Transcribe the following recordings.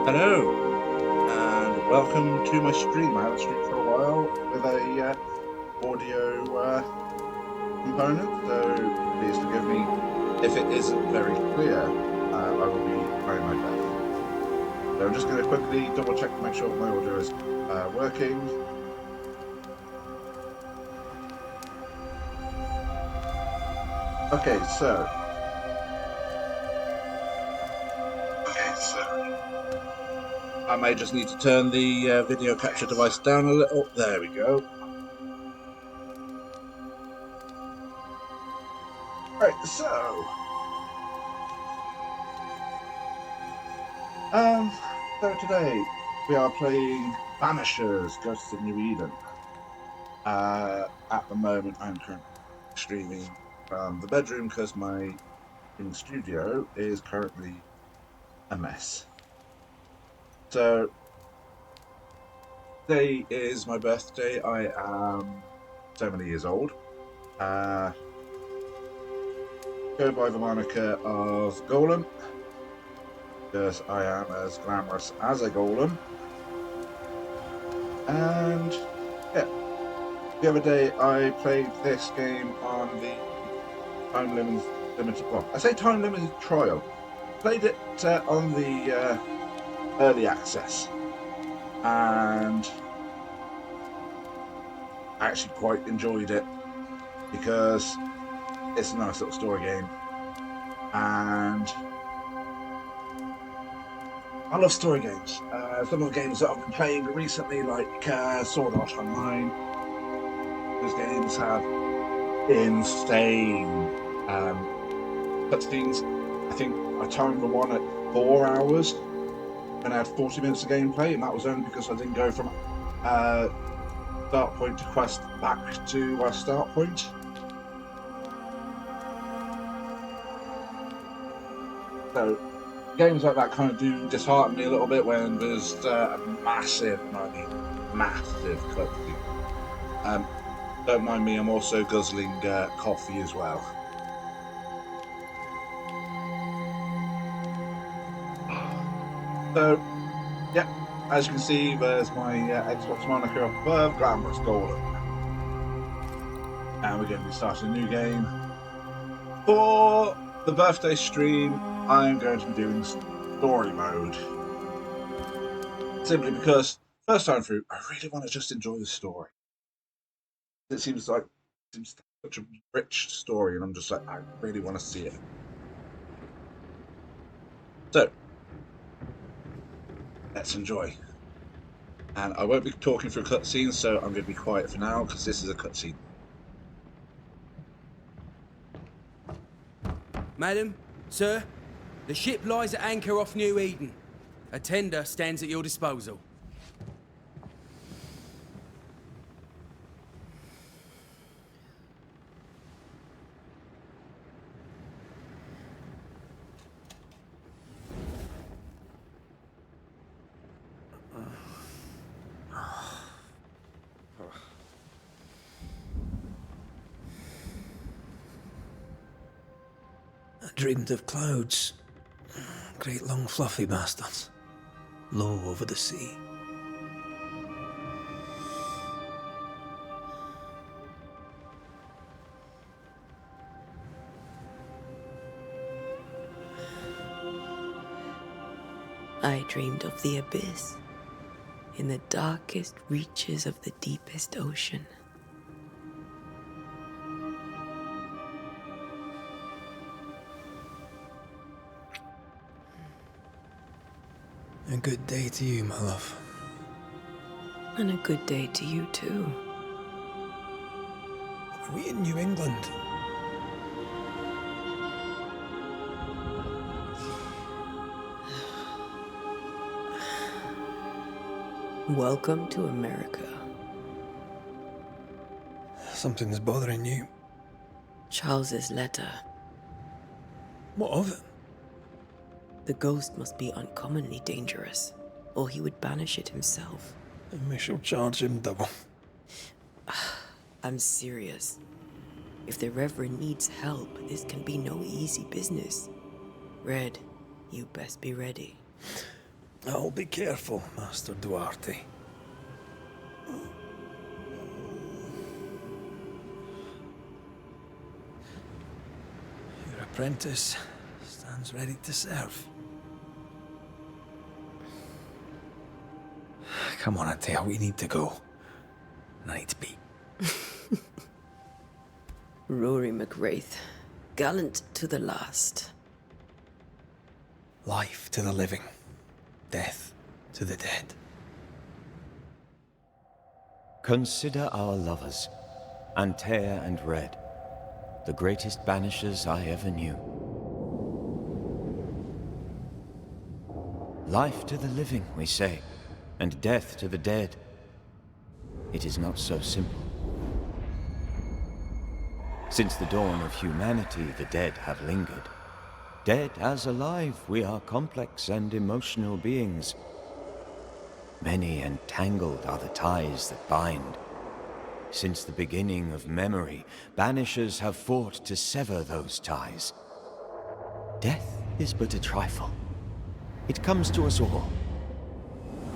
Hello, and welcome to my stream. I haven't streamed for a while with a audio component, so please forgive me if it isn't very clear. I will be trying my best. So I'm just going to quickly double check to make sure my audio is working. Okay, so I may just need to turn the video capture device down a little. There we go. Right, um, so today we are playing Banishers, Ghosts of New Eden. At the moment, I'm currently streaming from the bedroom because my studio is currently a mess. So today is my birthday. I am so many years old. Go by the moniker of Golem because I am as glamorous as a golem. And yeah, the other day I played this game on the time limited. Well, I say time limited trial. Played it on the early access, and I actually quite enjoyed it because it's a nice little story game, and I love story games. Some of the games that I've been playing recently, like Sword Art Online, those games have insane cutscenes. I think I timed the one at 4 hours and I had 40 minutes of gameplay, and that was only because I didn't go from start point to quest back to start point. So games like that kind of do dishearten me a little bit when there's a massive, I mean massive cutscene. Don't mind me, I'm also guzzling coffee as well. So, yeah, as you can see, there's my Xbox moniker up above, Glamorous Golem. And we're going to be starting a new game. For the birthday stream, I'm going to be doing story mode. Simply because, first time through, I really want to just enjoy the story. It seems such a rich story, and I'm just like, I really want to see it. So, let's enjoy. And I won't be talking through cutscenes, so I'm going to be quiet for now, because this is a cutscene. Madam, sir, the ship lies at anchor off New Eden. A tender stands at your disposal. I dreamed of clouds. Great long fluffy bastards. Low over the sea. I dreamed of the abyss, in the darkest reaches of the deepest ocean. A good day to you, my love. And a good day to you, too. Are we in New England? Welcome to America. Something's bothering you. Charles's letter. What of it? The ghost must be uncommonly dangerous, or he would banish it himself. And we shall charge him double. I'm serious. If the Reverend needs help, this can be no easy business. Red, you best be ready. I'll be careful, Master Duarte. Your apprentice stands ready to serve. Come on, Atea, we need to go. I need to be. Rory McWraith, gallant to the last. Life to the living, death to the dead. Consider our lovers, Antea and Red, the greatest banishers I ever knew. Life to the living, we say, and death to the dead. It is not so simple. Since the dawn of humanity, the dead have lingered. Dead as alive, we are complex and emotional beings. Many and tangled are the ties that bind. Since the beginning of memory, banishers have fought to sever those ties. Death is but a trifle. It comes to us all.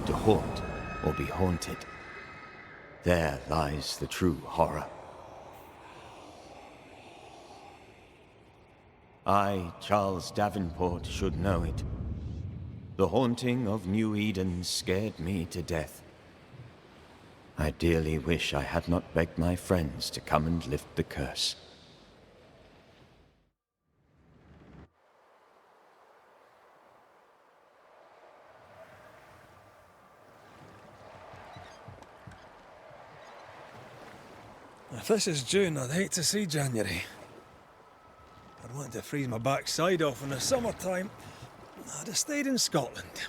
To haunt or be haunted. There lies the true horror. I, Charles Davenport, should know it. The haunting of New Eden scared me to death. I dearly wish I had not begged my friends to come and lift the curse. If this is June, I'd hate to see January. I'd want to freeze my backside off in the summertime. I'd have stayed in Scotland.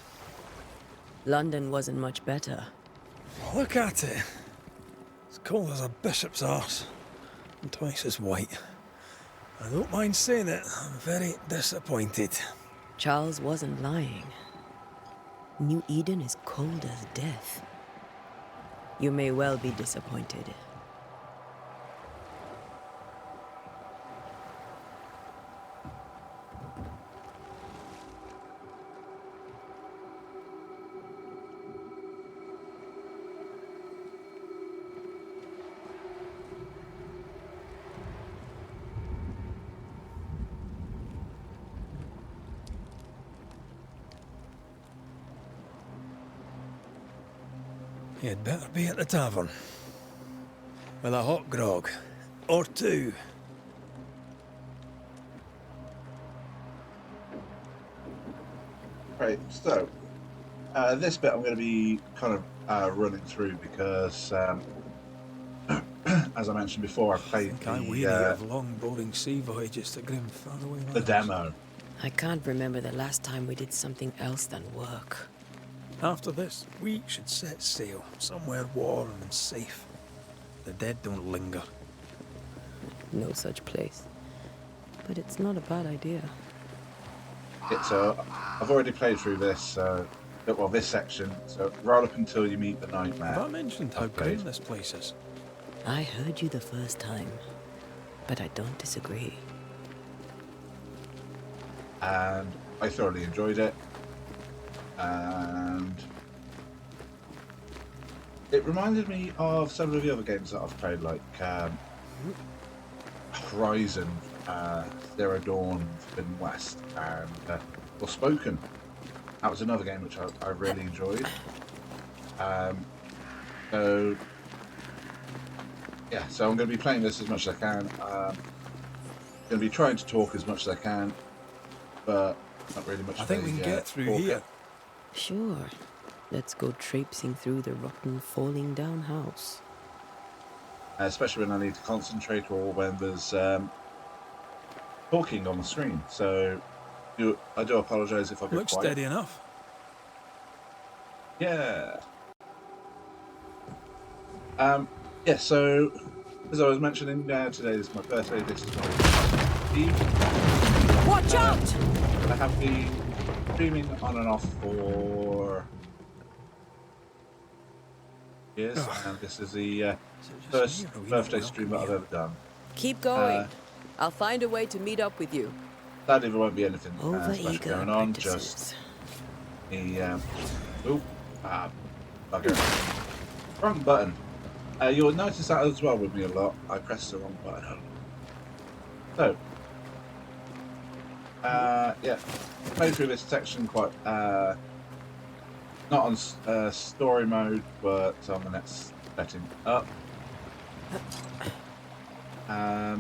London wasn't much better. Look at it. As cold as a bishop's arse. And twice as white. I don't mind saying it, I'm very disappointed. Charles wasn't lying. New Eden is cold as death. You may well be disappointed. You'd better be at the tavern. With a hot grog. Or two. Right, so this bit I'm going to be kind of running through because, as I mentioned before, I've played I weary of long, boring sea voyages to grim, faraway lands. the demo. I can't remember the last time we did something else than work. After this, we should set sail somewhere warm and safe. The dead don't linger. No such place. But it's not a bad idea. It's I've already played through this, well, this section. So right up until you meet the nightmare. Have I mentioned how grim this place is? I heard you the first time, but I don't disagree. And I thoroughly enjoyed it. And it reminded me of some of the other games that I've played, like Horizon, Zero Dawn, Forbidden West, and Forspoken. That was another game which I really enjoyed. So yeah, so I'm going to be playing this as much as I can. I'm going to be trying to talk as much as I can, but not really much. I think we can get through here. Sure. Let's go traipsing through the rotten, falling down house. Especially when I need to concentrate or when there's talking on the screen. So I do apologise if I get Looks quiet. steady enough. Yeah. Yeah, so as I was mentioning, today is my birthday. This is my Eve. Watch out! I have been streaming on and off for years, and this is the first birthday stream that I've ever done. Keep going. I'll find a way to meet up with you. Sadly, there won't be anything special Over-eager going on. apprentices. The oh, bugger. Wrong button. You'll notice that as well with me a lot. I press the wrong button a lot. So, yeah, play through this section quite not on story mode, but on the next setting up.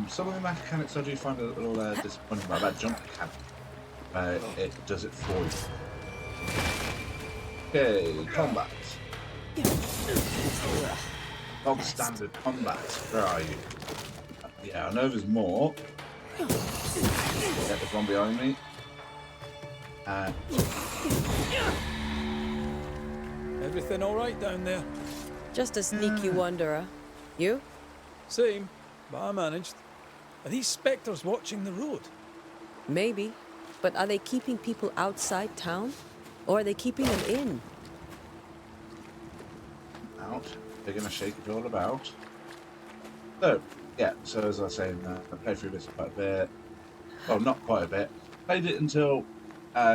Some of the mechanics I do find a little disappointing about that jump mechanic. It does it for you. Okay, combat. Bog standard combat. Where are you? Yeah, I know there's more. Get the one behind me. Everything all right down there? Just a sneaky wanderer. You? Same, but I managed. Are these spectres watching the road? Maybe. But are they keeping people outside town? Or are they keeping them in? Out. They're going to shake it all about. So, yeah, so as I was saying, I played through this quite a bit. Well, not quite a bit. Played it until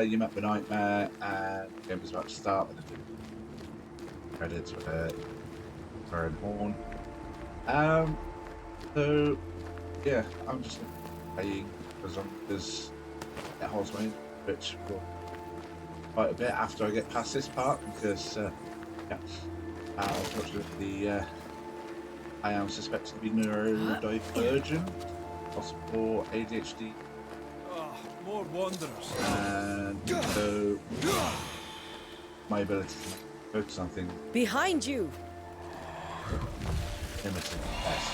you met the nightmare and the game was about to start with the credits with a Baron Horn. So, yeah, I'm just playing as long as it holds me, which will quite a bit after I get past this part because, yeah, unfortunately, I am suspected to be neurodivergent, possible ADHD, Oh, more wanderers. and so my ability to focus on things Behind you! limited at best,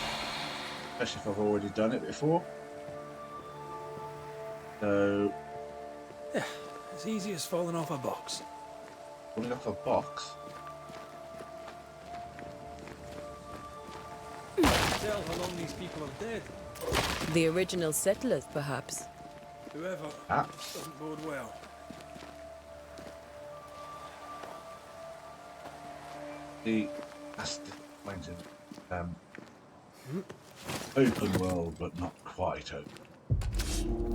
especially if I've already done it before. So, Yeah, as easy as falling off a box. pulling off a box. Tell how long these people are dead. The original settlers, perhaps. Whoever Ah. doesn't bode well. That's disappointing. Open world, but not quite open.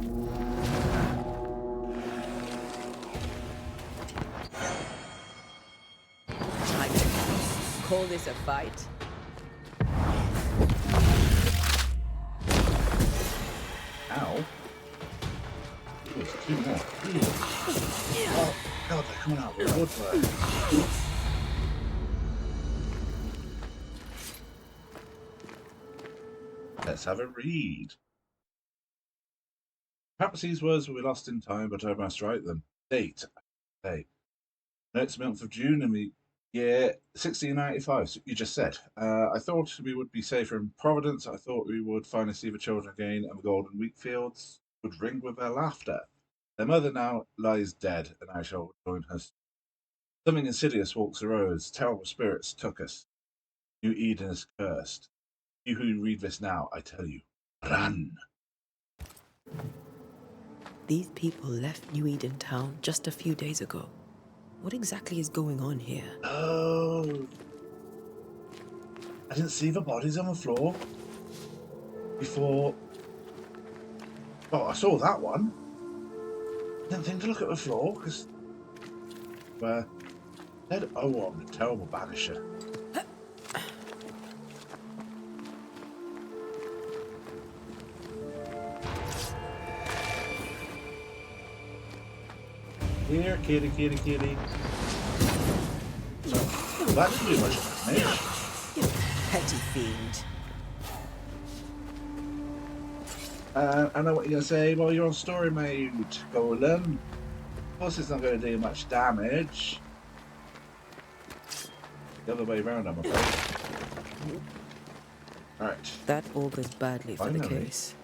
I call this a fight. Ow. There's two more. Oh, God, they're coming out of the woodwork. Let's have a read. Perhaps these words will be lost in time, but I must write them. Date. Date. Next month of June in the year 1695, so you just said. I thought we would be safer in Providence. I thought we would finally see the children again, and the golden wheat fields would ring with their laughter. Their mother now lies dead, and I shall join her. Something insidious walks the roads. Terrible spirits took us. New Eden is cursed. You who read this now, I tell you, run. These people left New Eden town just a few days ago. What exactly is going on here? Oh. I didn't see the bodies on the floor before. Oh, I saw that one. Didn't think to look at the floor because dead. Oh, I'm a terrible banisher. Here, kitty, kitty, kitty. Well, that didn't do much damage. You petty fiend. I know what you're going to say. Well, you're on story mode, Golem. Of course, it's not going to do much damage. The other way around, I'm afraid. Alright. That augurs badly for the Finally. case.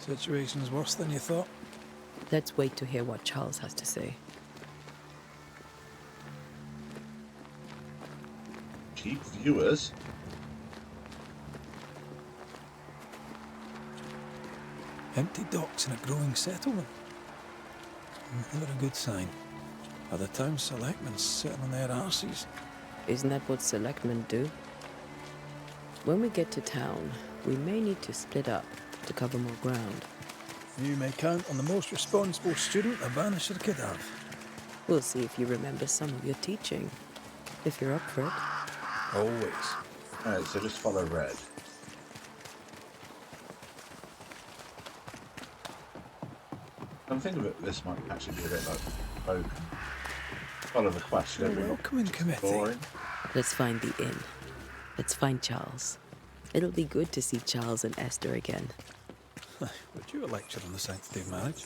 Situation's worse than you thought. Let's wait to hear what Charles has to say. Keep viewers. Empty docks in a growing settlement. Never a good sign. Are the town selectmen sitting on their arses? Isn't that what selectmen do? When we get to town, we may need to split up to cover more ground. You may count on the most responsible student a Banisher could have. We'll see if you remember some of your teaching. If you're up for it. Always. Alright, so just follow red. I'm thinking that this might actually be a bit like spoken. Follow the quest, don't we? Welcoming committee. Boring. Let's find the inn. Let's find Charles. It'll be good to see Charles and Esther again. Would you a lecture on the sanctity of marriage?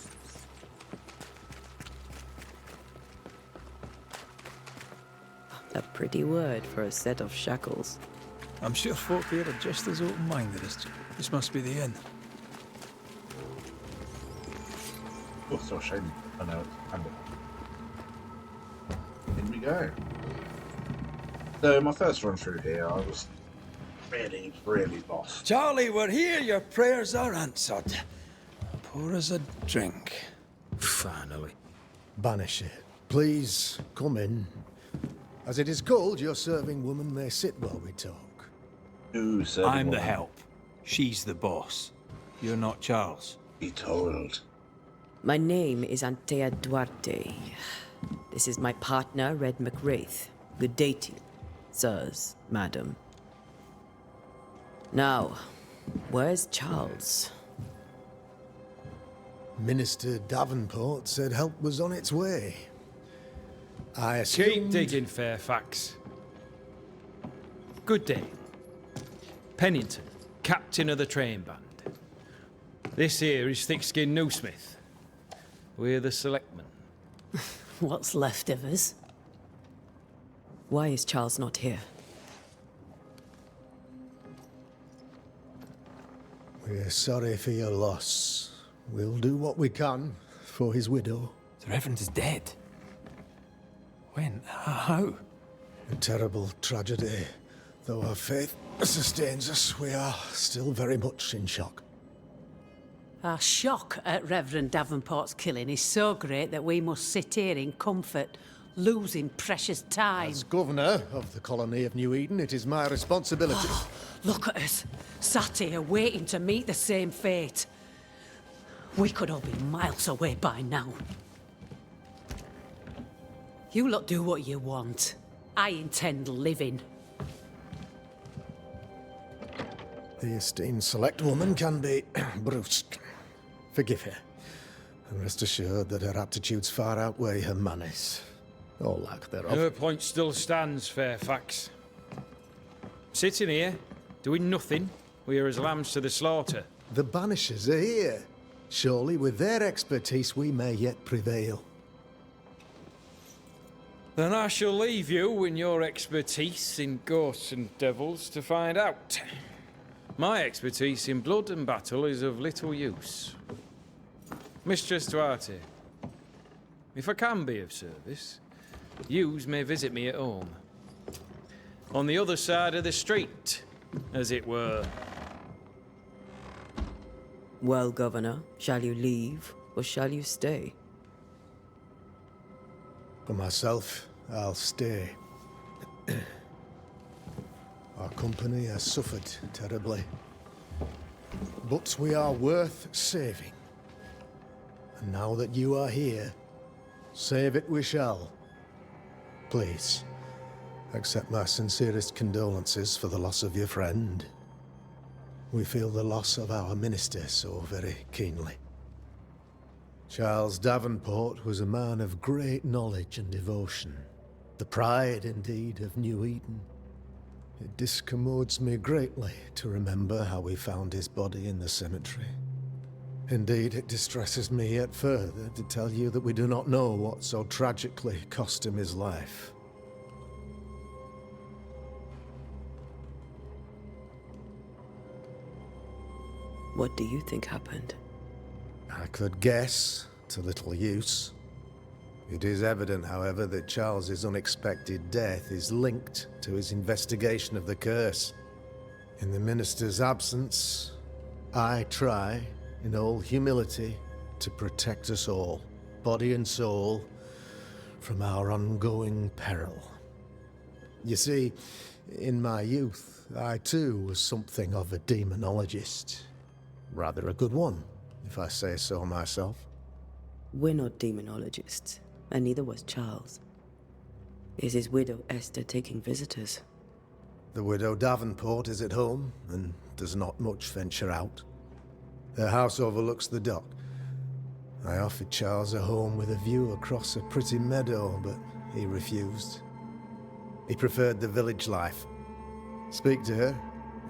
A pretty word for a set of shackles. I'm sure folk here are just as open-minded as this must be the inn. Oh, so shame. I know. In we go. So my first run through here, I was really lost. Charlie, we're here. Your prayers are answered. Pour us a drink. Finally. Banisher, please come in. As it is cold, your serving woman may sit while we talk. Who said I'm the what? help. She's the boss. You're not Charles. Be told. My name is Antea Duarte. This is my partner, Red McWraith. Good day to you, sirs, madam. Now, where's Charles? Minister Davenport said help was on its way. I assumed... Keep digging, Fairfax. Good day. Pennington, captain of the train band. This here is Thick-Skinned Newsmith. We're the selectmen. What's left of us? Why is Charles not here? We're sorry for your loss. We'll do what we can for his widow. The Reverend is dead. When? How? A terrible tragedy. Though our faith sustains us, we are still very much in shock. Our shock at Reverend Davenport's killing is so great that we must sit here in comfort, losing precious time. As governor of the colony of New Eden, it is my responsibility. Look at us, sat here waiting to meet the same fate. We could all be miles away by now. You lot do what you want. I intend living. The esteemed select woman can be brusque. Forgive her, and rest assured that her aptitudes far outweigh her manners, or lack thereof. Her point still stands, Fairfax. Sitting here, doing nothing, we're as lambs to the slaughter. The Banishers are here. Surely, with their expertise, we may yet prevail. Then I shall leave you and your expertise in ghosts and devils to find out. My expertise in blood and battle is of little use. Mistress Duarte, if I can be of service, yous may visit me at home. On the other side of the street, as it were. Well, Governor, shall you leave or shall you stay? For myself, I'll stay. Our company has suffered terribly. But we are worth saving. And now that you are here, save it we shall. Please, accept my sincerest condolences for the loss of your friend. We feel the loss of our minister so very keenly. Charles Davenport was a man of great knowledge and devotion. The pride, indeed, of New Eden. It discommodes me greatly to remember how we found his body in the cemetery. Indeed, it distresses me yet further to tell you that we do not know what so tragically cost him his life. What do you think happened? I could guess, to little use. It is evident, however, that Charles's unexpected death is linked to his investigation of the curse. In the minister's absence, I try, in all humility, to protect us all, body and soul, from our ongoing peril. You see, in my youth, I too was something of a demonologist. Rather a good one, if I say so myself. We're not demonologists. and neither was Charles. Is his widow Esther taking visitors? The widow Davenport is at home and does not much venture out. Their house overlooks the dock. I offered Charles a home with a view across a pretty meadow, but he refused. He preferred the village life. Speak to her,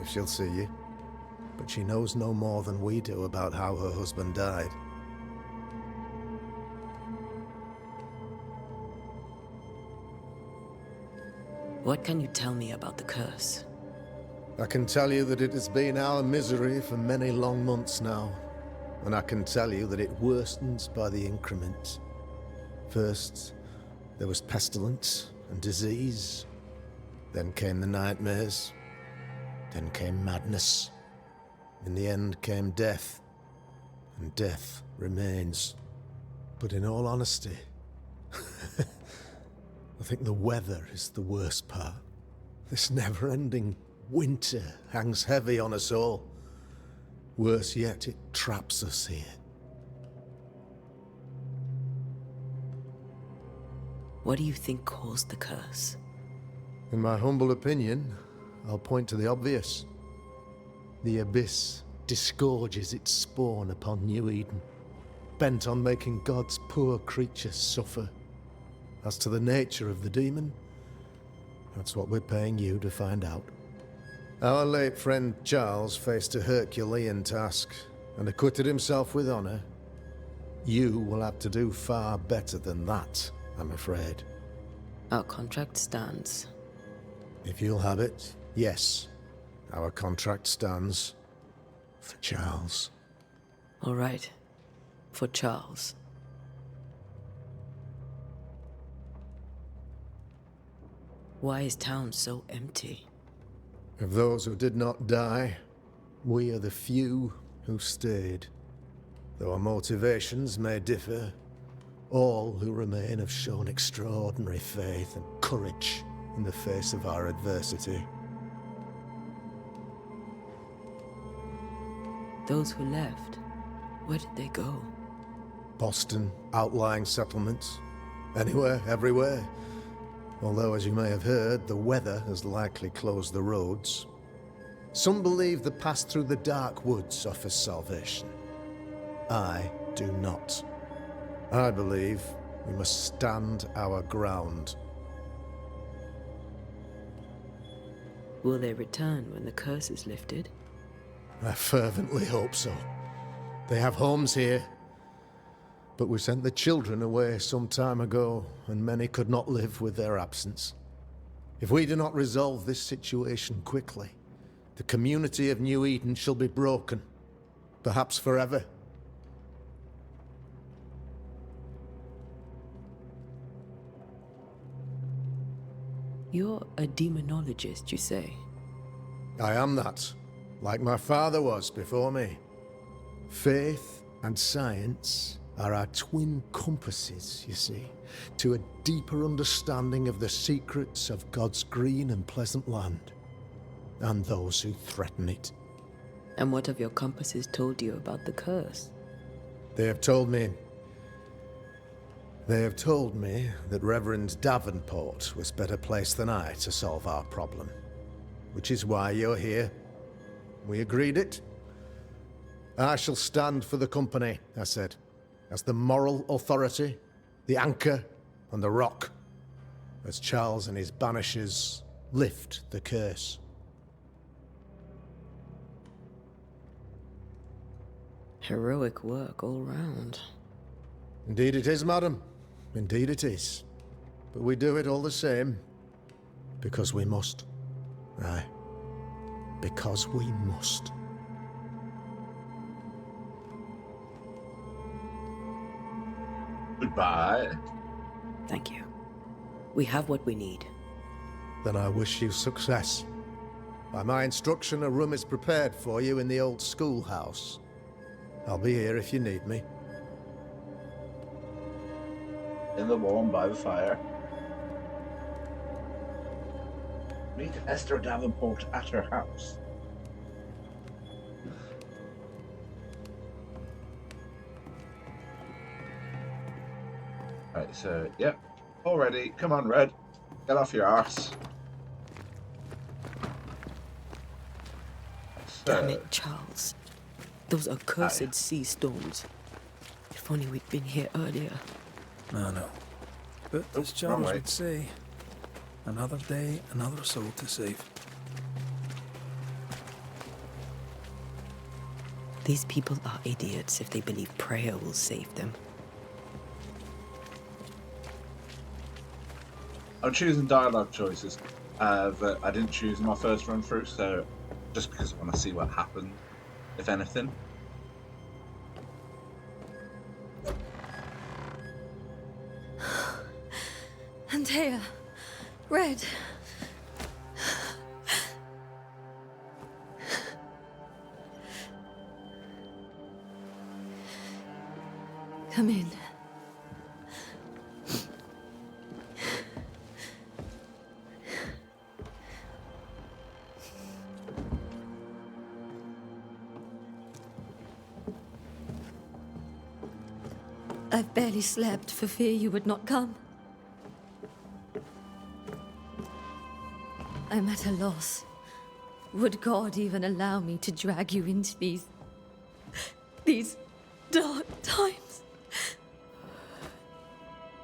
if she'll see you. But she knows no more than we do about how her husband died. What can you tell me about the curse? I can tell you that it has been our misery for many long months now. And I can tell you that it worstens by the increment. First, there was pestilence and disease. Then came the nightmares. Then came madness. In the end came death. And death remains. But in all honesty, I think the weather is the worst part. This never-ending winter hangs heavy on us all. Worse yet, it traps us here. What do you think caused the curse? In my humble opinion, I'll point to the obvious. The Abyss disgorges its spawn upon New Eden, bent on making God's poor creatures suffer. As to the nature of the demon, that's what we're paying you to find out. Our late friend Charles faced a Herculean task and acquitted himself with honor. You will have to do far better than that, I'm afraid. Our contract stands. If you'll have it, yes. Our contract stands for Charles. All right. For Charles. Why is town so empty? Of those who did not die, we are the few who stayed. Though our motivations may differ, all who remain have shown extraordinary faith and courage in the face of our adversity. Those who left, where did they go? Boston, outlying settlements. Anywhere, everywhere. Although, as you may have heard, the weather has likely closed the roads. Some believe the path through the dark woods offers salvation. I do not. I believe we must stand our ground. Will they return when the curse is lifted? I fervently hope so. They have homes here. But we sent the children away some time ago, and many could not live with their absence. If we do not resolve this situation quickly, the community of New Eden shall be broken, perhaps forever. You're a demonologist, you say? I am that, like my father was before me. Faith and science are our twin compasses, you see, to a deeper understanding of the secrets of God's green and pleasant land, and those who threaten it. And what have your compasses told you about the curse? They have told me that Reverend Davenport was better placed than I to solve our problem, which is why you're here. We agreed it. I shall stand for the company, I said, as the moral authority, the anchor, and the rock, as Charles and his Banishers lift the curse. Heroic work all round. Indeed it is, madam. Indeed it is. But we do it all the same, because we must. Aye, because we must. Goodbye. Thank you. We have what we need. Then I wish you success. By my instruction, a room is prepared for you in the old schoolhouse. I'll be here if you need me. In the warm by the fire. Meet Esther Davenport at her house. Right, So, yep. Already. Come on, Red. Get off your arse. Damn it, Charles. Those accursed Aye. sea storms. If only we'd been here earlier. I know. But as Oops, wrong Charles way. would say, another day, another soul to save. These people are idiots if they believe prayer will save them. I'm choosing dialogue choices that I didn't choose in my first run through, so just because I want to see what happens, if anything. Antea, Red. Come in. I've barely slept for fear you would not come. I'm at a loss. Would God even allow me to drag you into these dark times?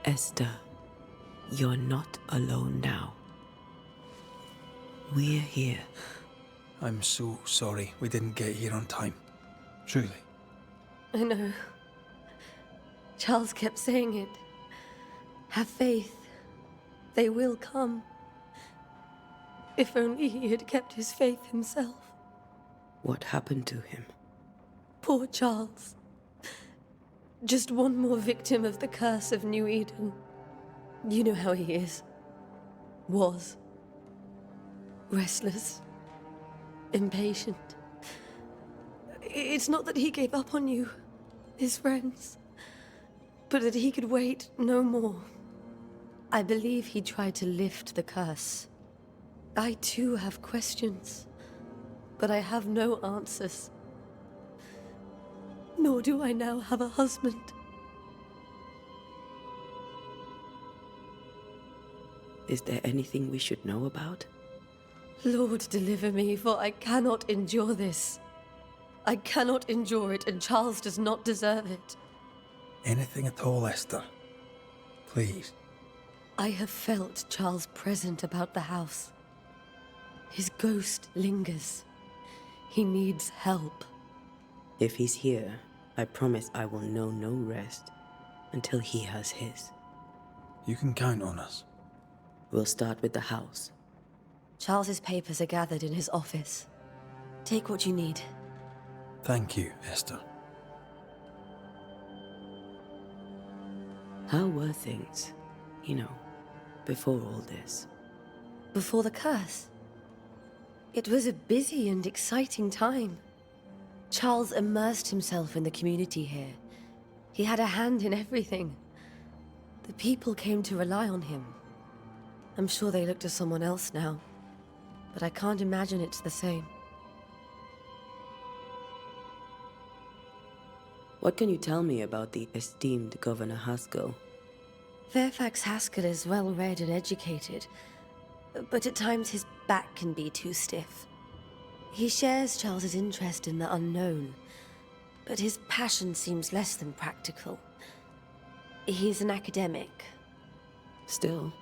Esther, you're not alone now. We're here. I'm so sorry we didn't get here on time. Truly. I know. Charles kept saying it. Have faith. They will come. If only he had kept his faith himself. What happened to him? Poor Charles. Just one more victim of the curse of New Eden. You know how he is. Was. Restless. Impatient. It's not that he gave up on you, his friends, but that he could wait no more. I believe he tried to lift the curse. I too have questions, but I have no answers. Nor do I now have a husband. Is there anything we should know about? Lord, deliver me, for I cannot endure this. I cannot endure it, and Charles does not deserve it. Anything at all, Esther. Please. I have felt Charles present about the house. His ghost lingers. He needs help. If he's here, I promise I will know no rest until he has his. You can count on us. We'll start with the house. Charles's papers are gathered in his office. Take what you need. Thank you, Esther. How were things, before all this? Before the curse. It was a busy and exciting time. Charles immersed himself in the community here. He had a hand in everything. The people came to rely on him. I'm sure they look to someone else now, but I can't imagine it's the same. What can you tell me about the esteemed Governor Haskell? Fairfax Haskell is well-read and educated, but at times his back can be too stiff. He shares Charles's interest in the unknown, but his passion seems less than practical. He's an academic. Still,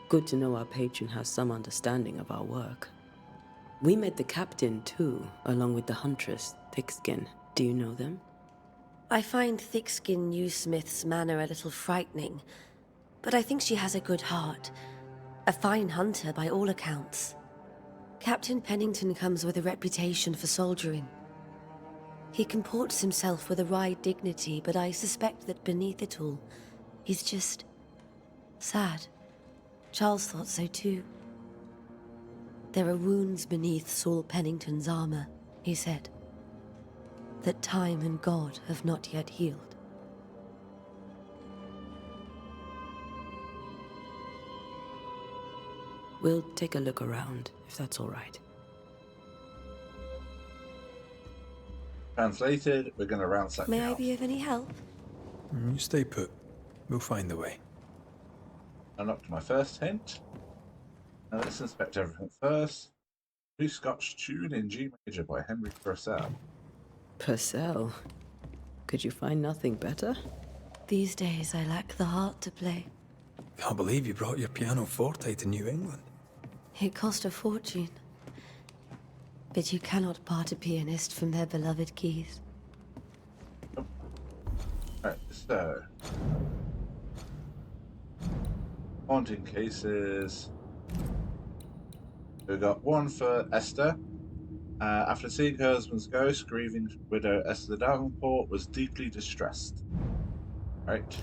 good to know our patron has some understanding of our work. We met the captain, too, along with the huntress, Thickskin. Do you know them? I find Thickskin Newsmith's manner a little frightening, but I think she has a good heart. A fine hunter by all accounts. Captain Pennington comes with a reputation for soldiering. He comports himself with a wry dignity, but I suspect that beneath it all, he's just sad. Charles thought so too. There are wounds beneath Saul Pennington's armor, he said, that time and God have not yet healed. We'll take a look around, if that's all right. Translated, we're going to ransack the May I house. be of any help? You stay put. We'll find the way. Unlocked my first hint. Now let's inspect everything first. Blue Scotch Tune in G major by Henry Purcell. Purcell? Could you find nothing better? These days, I lack the heart to play. Can't believe you brought your pianoforte to New England. It cost a fortune. But you cannot part a pianist from their beloved keys. Right, so haunting cases. We got one for Esther. After seeing her husband's ghost, grieving widow Esther Davenport was deeply distressed. Right.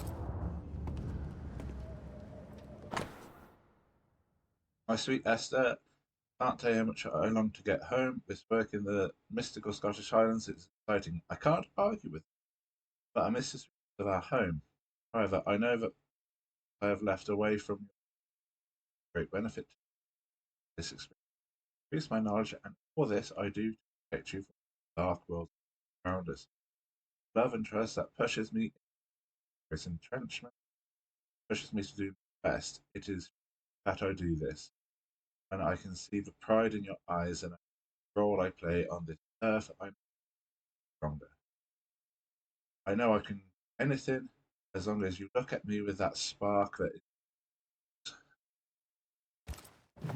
My sweet Esther, can't tell you how much I long to get home. This work in the mystical Scottish Highlands is exciting. I can't argue with it, but I miss this of our home. However, I know that I have left away from great benefit to this experience. Increase my knowledge, and for this I do to protect you from the dark world around us. Love and trust that pushes me its entrenchment, pushes me to do my best. It is that I do this, and I can see the pride in your eyes and the role I play on this earth. I'm stronger. I know I can do anything as long as you look at me with that spark that is.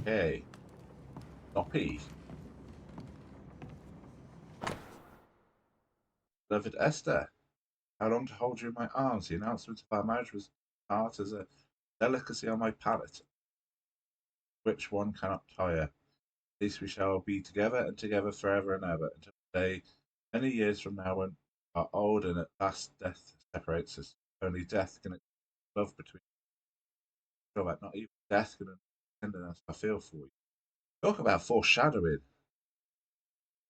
Hey, Doppy. Beloved Esther, how long to hold you in my arms? The announcement of our marriage was art as a delicacy on my palate, which one cannot tire. At least we shall be together and together forever and ever, until the day many years from now when we are old and at last death separates us. Only death can explain love between us. Sure that not even death can understand the tenderness I feel for you. Talk about foreshadowing.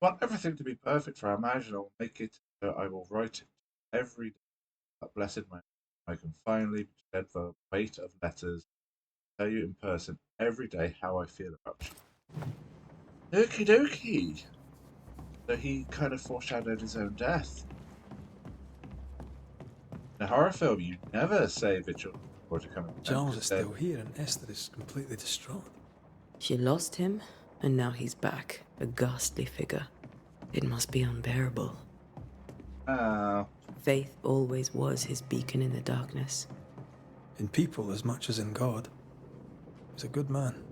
I want everything to be perfect for our marriage, and I will make it so I will write it every day. That blessed man, I can finally shed the weight of letters, tell you in person every day how I feel about you. Okie dokie. So he kind of foreshadowed his own death. In a horror film, you never say that you're going to come in. Charles is still here and Esther is completely distraught. She lost him, and now he's back, a ghastly figure. It must be unbearable. Faith always was his beacon in the darkness. In people as much as in God. He's a good man.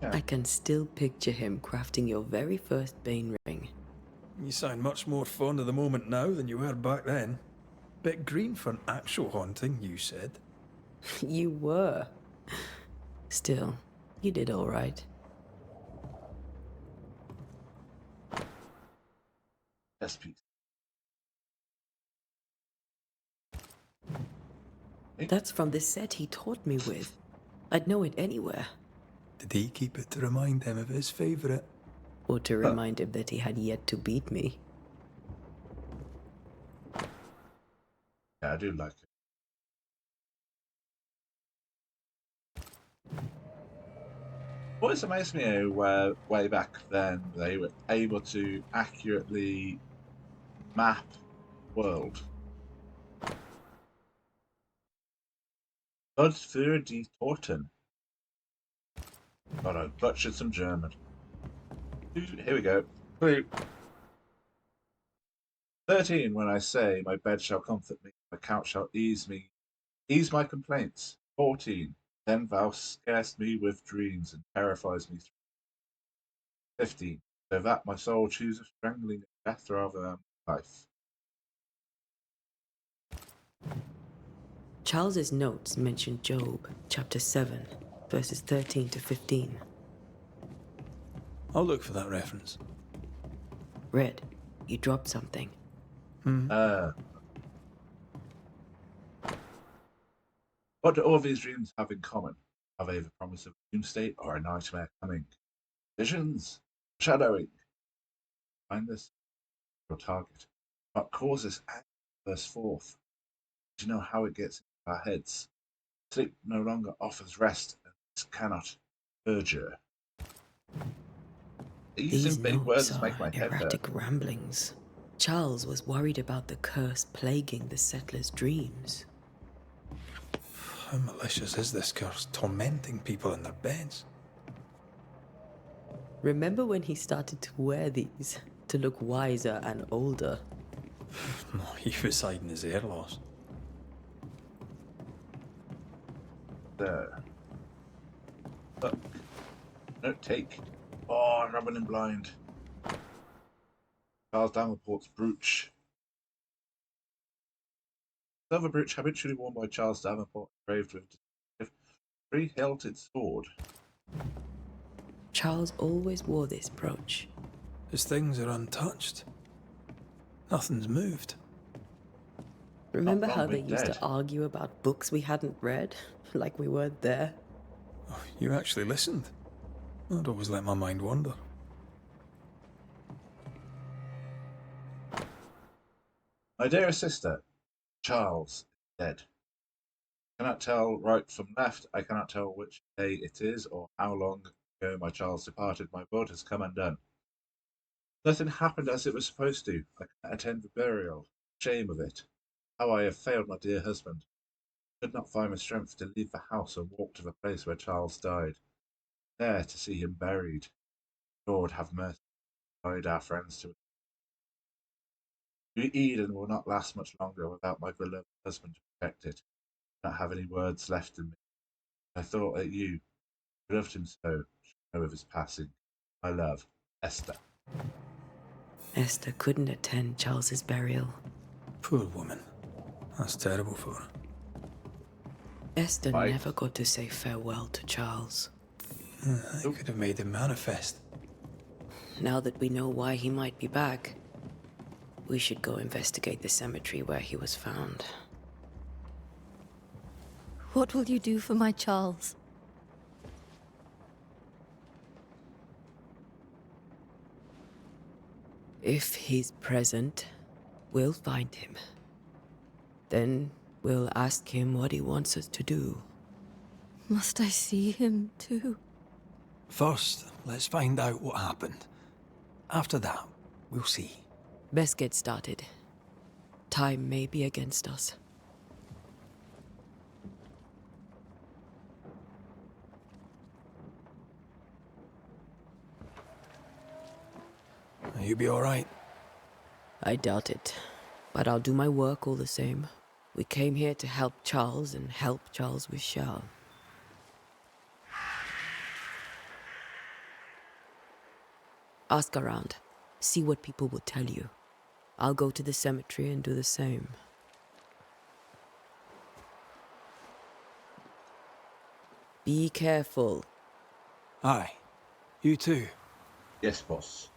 Yeah. I can still picture him crafting your very first Bane ring. You sound much more fond of the moment now than you were back then. Bit green for an actual haunting, you said. You were. Still, you did all right. Yes, please. That's from the set he taught me with. I'd know it anywhere. Did he keep it to remind him of his favourite? Or to remind him that he had yet to beat me. Yeah, I do like it. Always amazed me how way back then they were able to accurately map the world. Bud für die Torten. God, I butchered some German. Here we go. 13, when I say, my bed shall comfort me, my couch shall ease my complaints. 14, then thou scarest me with dreams and terrifies me. 15, so that my soul chooseth strangling death rather than life. Charles's notes mention Job, chapter 7, verses 13 to 15. I'll look for that reference. Red, you dropped something. What do all these dreams have in common? Are they the promise of a doomsday or a nightmare coming? Visions? Shadowing? Find this your target. What causes anger burst forth? Do you know how it gets into our heads? Sleep no longer offers rest, and this cannot perjure. These Using big notes words are make my head hurt. erratic ramblings. Charles was worried about the curse plaguing the settlers' dreams. How malicious is this curse, tormenting people in their beds? Remember when he started to wear these to look wiser and older? No, he was hiding his hair loss. There. Look. No, take. Oh, I'm rubbing him blind. Charles Davenport's brooch. Silver brooch habitually worn by Charles Davenport, engraved with three-hilted sword. Charles always wore this brooch. His things are untouched. Nothing's moved. Remember Not how long they been used dead. to argue about books we hadn't read? Like we weren't there? Oh, you actually listened? I'd always let my mind wander. My dearest sister, Charles is dead. I cannot tell right from left. I cannot tell which day it is or how long ago my Charles departed. My blood has come undone. Nothing happened as it was supposed to. I cannot attend the burial. Shame of it. How I have failed my dear husband. I could not find the strength to leave the house and walk to the place where Charles died. There to see him buried. Lord have mercy. Guide our friends to it. Eden will not last much longer without my beloved husband to protect it. I do not have any words left in me. I thought that you, who loved him so, should know of his passing. My love, Esther. Esther couldn't attend Charles's burial. Poor woman. That's terrible for her. Esther Right. never got to say farewell to Charles. I could have made him manifest. Now that we know why he might be back, we should go investigate the cemetery where he was found. What will you do for my Charles? If he's present, we'll find him. Then we'll ask him what he wants us to do. Must I see him too? First, let's find out what happened. After that, we'll see. Best get started. Time may be against us. You be all right? I doubt it, but I'll do my work all the same. We came here to help Charles and help Charles with Shao. Ask around. See what people will tell you. I'll go to the cemetery and do the same. Be careful. Aye. You too. Yes, boss.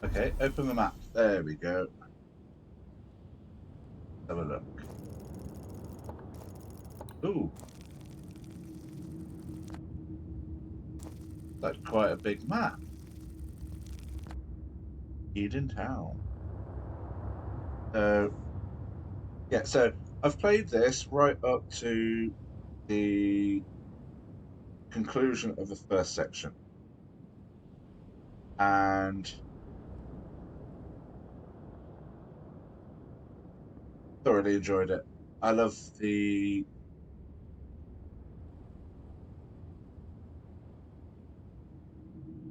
Okay, open the map. There we go. Have a look. Ooh. That's quite a big map. Eden Town. Yeah, so I've played this right up to the conclusion of the first section. And thoroughly enjoyed it. I love the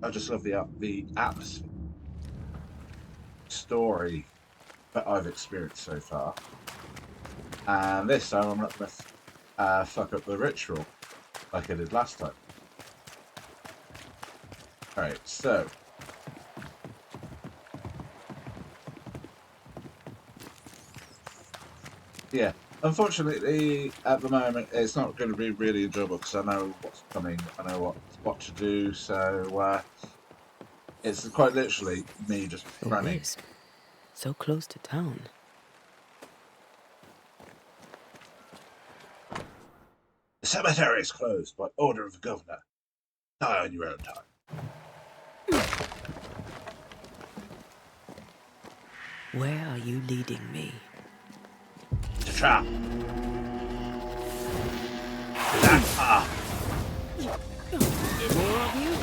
I just love the atmosphere, story that I've experienced so far. And this time I'm not going to fuck up the ritual like I did last time. Alright, so yeah, unfortunately at the moment it's not going to be really enjoyable because I know what's coming, I know what to do, so it's quite literally me just A running. wisp. So close to town. The cemetery is closed by order of the governor. Die on your own time. Where are you leading me? To trap. That path. More of you?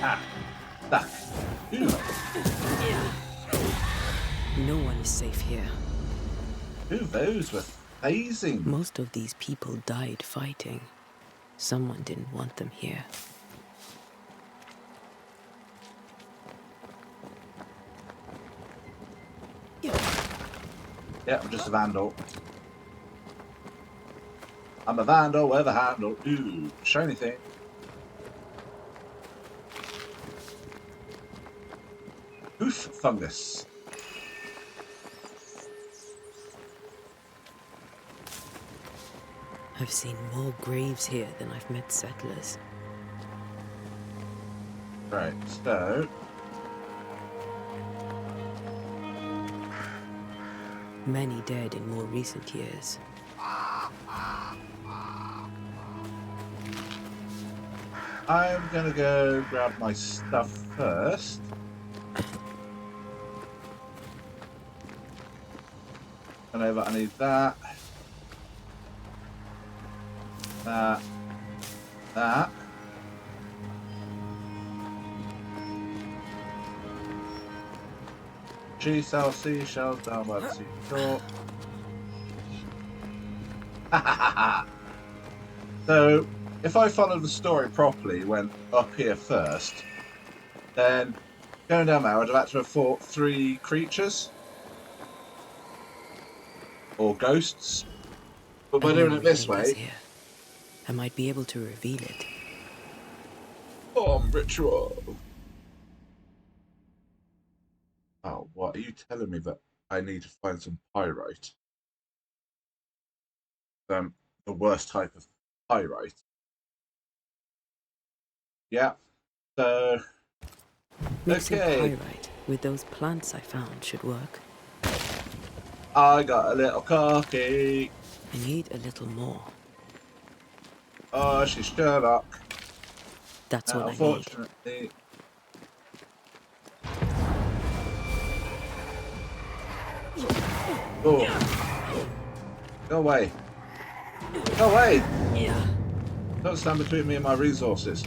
Ah, stuck. Ooh, No one is safe here. ooh, those were phasing. Most of these people died fighting. Someone didn't want them here. Yeah, I'm just a vandal. I'm a vandal with a handle. Ooh, shiny thing. Oof, fungus. I've seen more graves here than I've met settlers. Right, so Many dead in more recent years. I'm gonna go grab my stuff first. And over, I need that. That. That. G cell seashells down by the seashore. So, if I follow the story properly, went up here first, then going down there, I'd have had to have fought 3 creatures or ghosts. But by A doing it memory this lingers way, here. I might be able to reveal it. ritual. Oh, what are you telling me that I need to find some pyrite? The worst type of pyrite. Yeah. So, Mixing okay. pyrite with those plants I found should work. I got a little cocky. I need a little more. Oh, she's Sherlock. That's all I need. Unfortunately. Oh. Go away. Go away. Don't stand between me and my resources.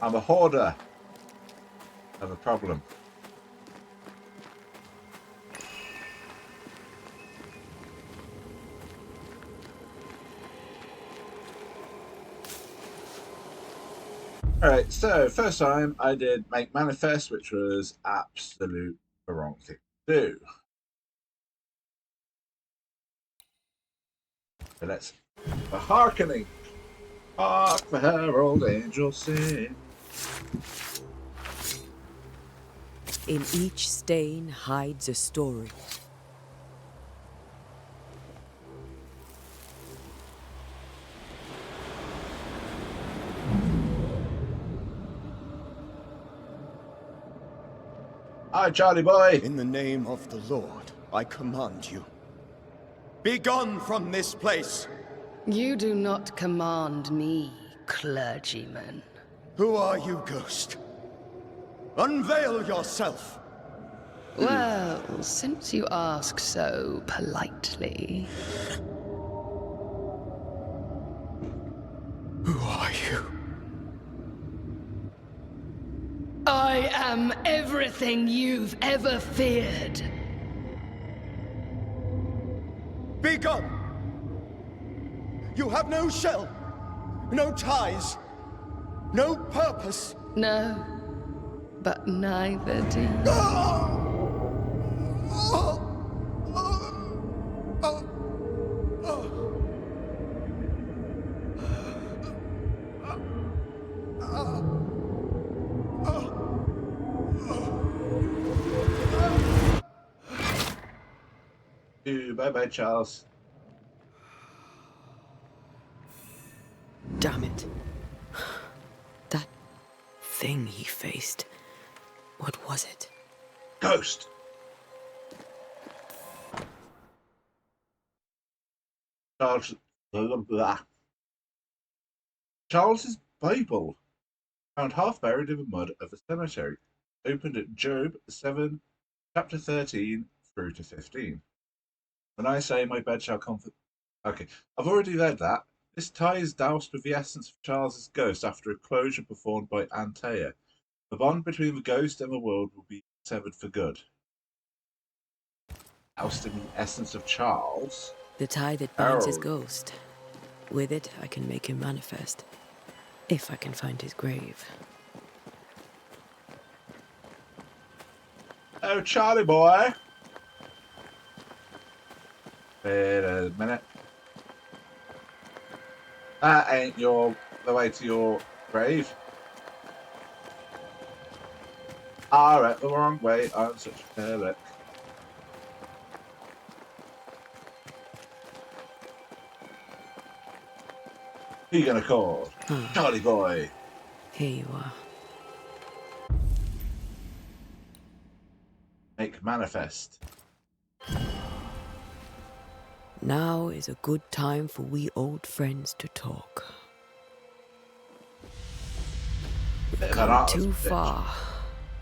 I'm a hoarder. I have a problem. Alright, so first time I did make manifest, which was absolute the wrong thing to do. So let's for hearkening. Hark the herald angels sing. In each stain hides a story. Hi, Charlie boy. In the name of the Lord, I command you. Be gone from this place! You do not command me, clergyman. Who are you, ghost? Unveil yourself! Well, since you ask so politely. Who are you? I am everything you've ever feared. Be gone! You have no shell, no ties, no purpose. No, but neither do you. Bye bye, Charles. Damn it. That thing he faced. What was it? Ghost. Charles. Blah. Charles's Bible, found half buried in the mud of a cemetery, opened at Job 7, chapter 13 through to 15. When I say my bed shall comfort. Okay, I've already read that. This tie is doused with the essence of Charles's ghost after a closure performed by Antea. The bond between the ghost and the world will be severed for good. Doused in the essence of Charles? The tie that binds his Oh. ghost. With it, I can make him manifest. If I can find his grave. Oh, Charlie boy! Wait a minute. That ain't the way to your grave. I went the wrong way. I'm such a careless. Who you gonna call? Charlie boy. Here you are. Make manifest. Now is a good time for we old friends to talk. We've come too far,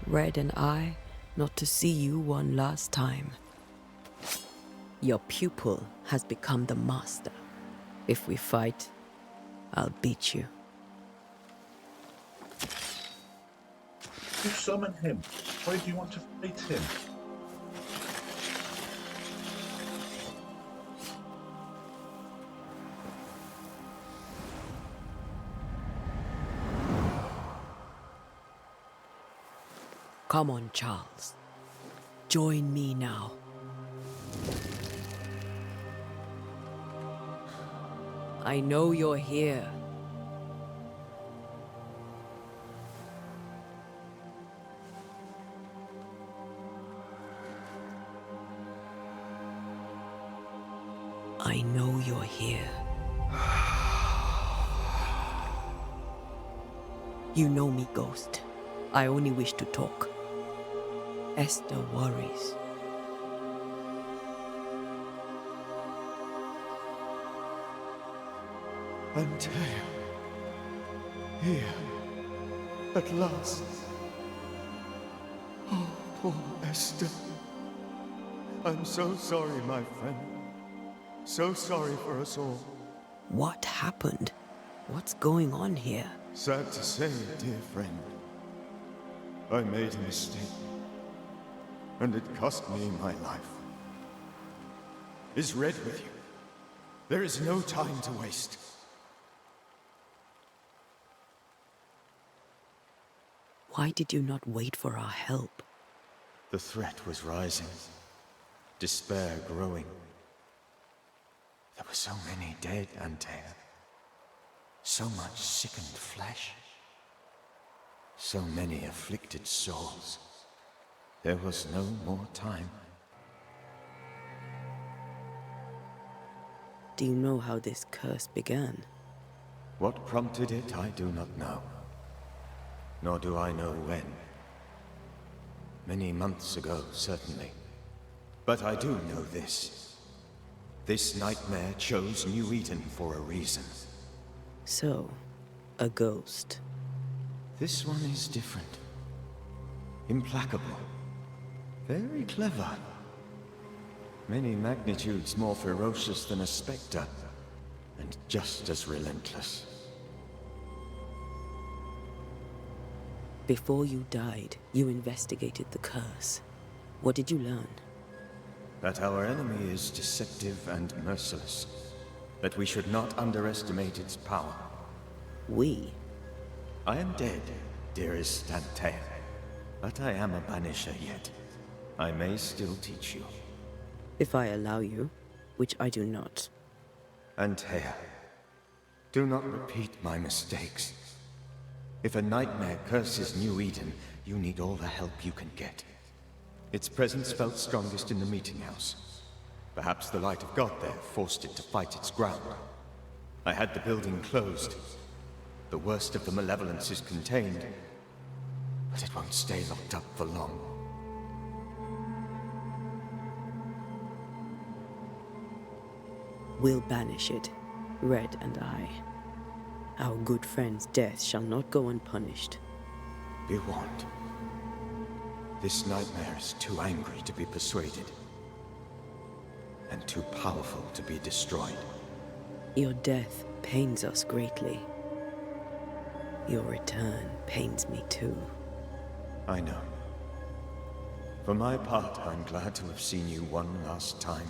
Red and I, not to see you one last time. Your pupil has become the master. If we fight, I'll beat you. You summon him. Why do you want to fight him? Come on, Charles. Join me now. I know you're here. I know you're here. You know me, Ghost. I only wish to talk. Esther worries. Antea. Here. At last. Oh, poor Esther. I'm so sorry, my friend. So sorry for us all. What happened? What's going on here? Sad to say, dear friend. I made a mistake. And it cost me my life. Is Red with you? There is no time to waste. Why did you not wait for our help? The threat was rising. Despair growing. There were so many dead, Antea. So much sickened flesh. So many afflicted souls. There was no more time. Do you know how this curse began? What prompted it, I do not know. Nor do I know when. Many months ago, certainly. But I do know this. This nightmare chose New Eden for a reason. So, a ghost. This one is different. Implacable. Very clever. Many magnitudes more ferocious than a spectre, and just as relentless. Before you died, you investigated the curse. What did you learn? That our enemy is deceptive and merciless. That we should not underestimate its power. We? I am dead, dearest Antea. But I am a Banisher yet. I may still teach you. If I allow you, which I do not. Antea, do not repeat my mistakes. If a nightmare curses New Eden, you need all the help you can get. Its presence felt strongest in the meeting house. Perhaps the light of God there forced it to fight its ground. I had the building closed. The worst of the malevolence is contained, but it won't stay locked up for long. We'll banish it, Red and I. Our good friend's death shall not go unpunished. Be warned. This nightmare is too angry to be persuaded. and too powerful to be destroyed. Your death pains us greatly. Your return pains me too. I know. For my part, I'm glad to have seen you one last time.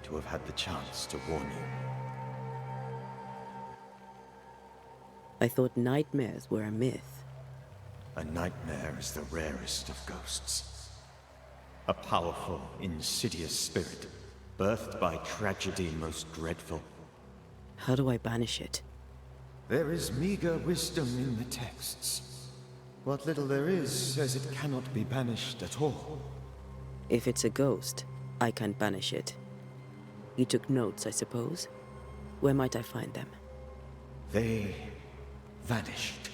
To have had the chance to warn you. I thought nightmares were a myth. A nightmare is the rarest of ghosts. A powerful, insidious spirit, birthed by tragedy most dreadful. How do I banish it? There is meager wisdom in the texts. What little there is says it cannot be banished at all. If it's a ghost, I can't banish it. You took notes, I suppose? Where might I find them? They vanished.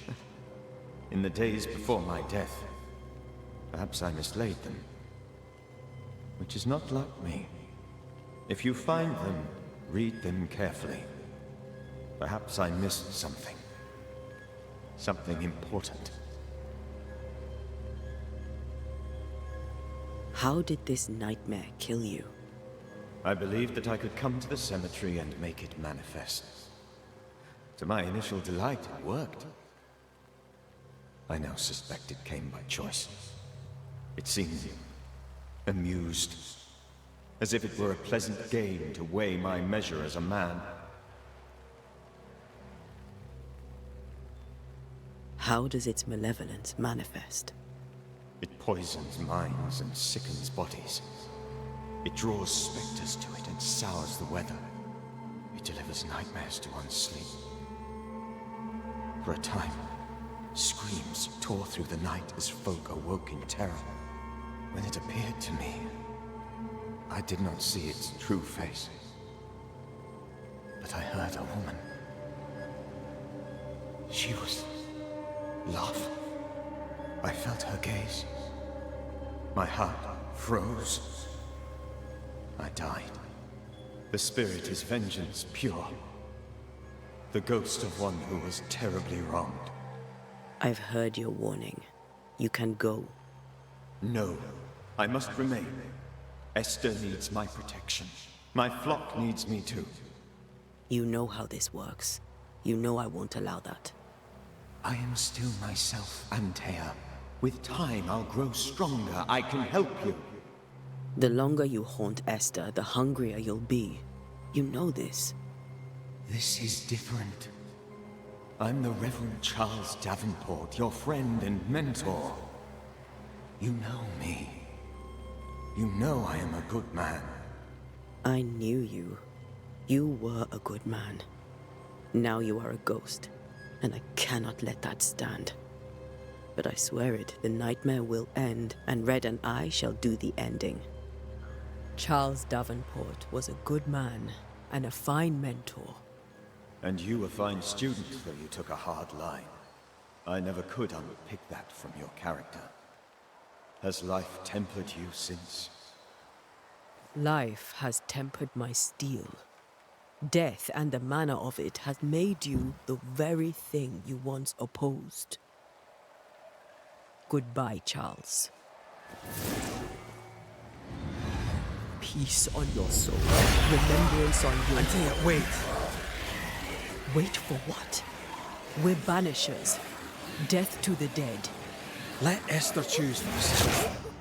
In the days before my death. Perhaps I mislaid them. Which is not like me. If you find them, read them carefully. Perhaps I missed something. Something important. How did this nightmare kill you? I believed that I could come to the cemetery and make it manifest. To my initial delight, it worked. I now suspect it came by choice. It seemed amused, as if it were a pleasant game to weigh my measure as a man. How does its malevolence manifest? It poisons minds and sickens bodies. It draws specters to it and sours the weather. It delivers nightmares to one's sleep. For a time, screams tore through the night as folk awoke in terror. When it appeared to me, I did not see its true face. But I heard a woman. She was love. I felt her gaze. My heart froze. I died. The spirit is vengeance pure. The ghost of one who was terribly wronged. I've heard your warning. You can go. No, I must remain. Esther needs my protection. My flock needs me too. You know how this works. You know I won't allow that. I am still myself, Antea. With time, I'll grow stronger. I can help you. The longer you haunt Esther, the hungrier you'll be. You know this. This is different. I'm the Reverend Charles Davenport, your friend and mentor. You know me. You know I am a good man. I knew you. You were a good man. Now you are a ghost, and I cannot let that stand. But I swear it, the nightmare will end, and Red and I shall do the ending. Charles Davenport was a good man, and a fine mentor. And you a fine student, though you took a hard line. I never could unpick that from your character. Has life tempered you since? Life has tempered my steel. Death and the manner of it has made you the very thing you once opposed. Goodbye, Charles. Peace on your soul. Remembrance on your... Antea, wait. Wait for what? We're banishers. Death to the dead. Let Esther choose for herself.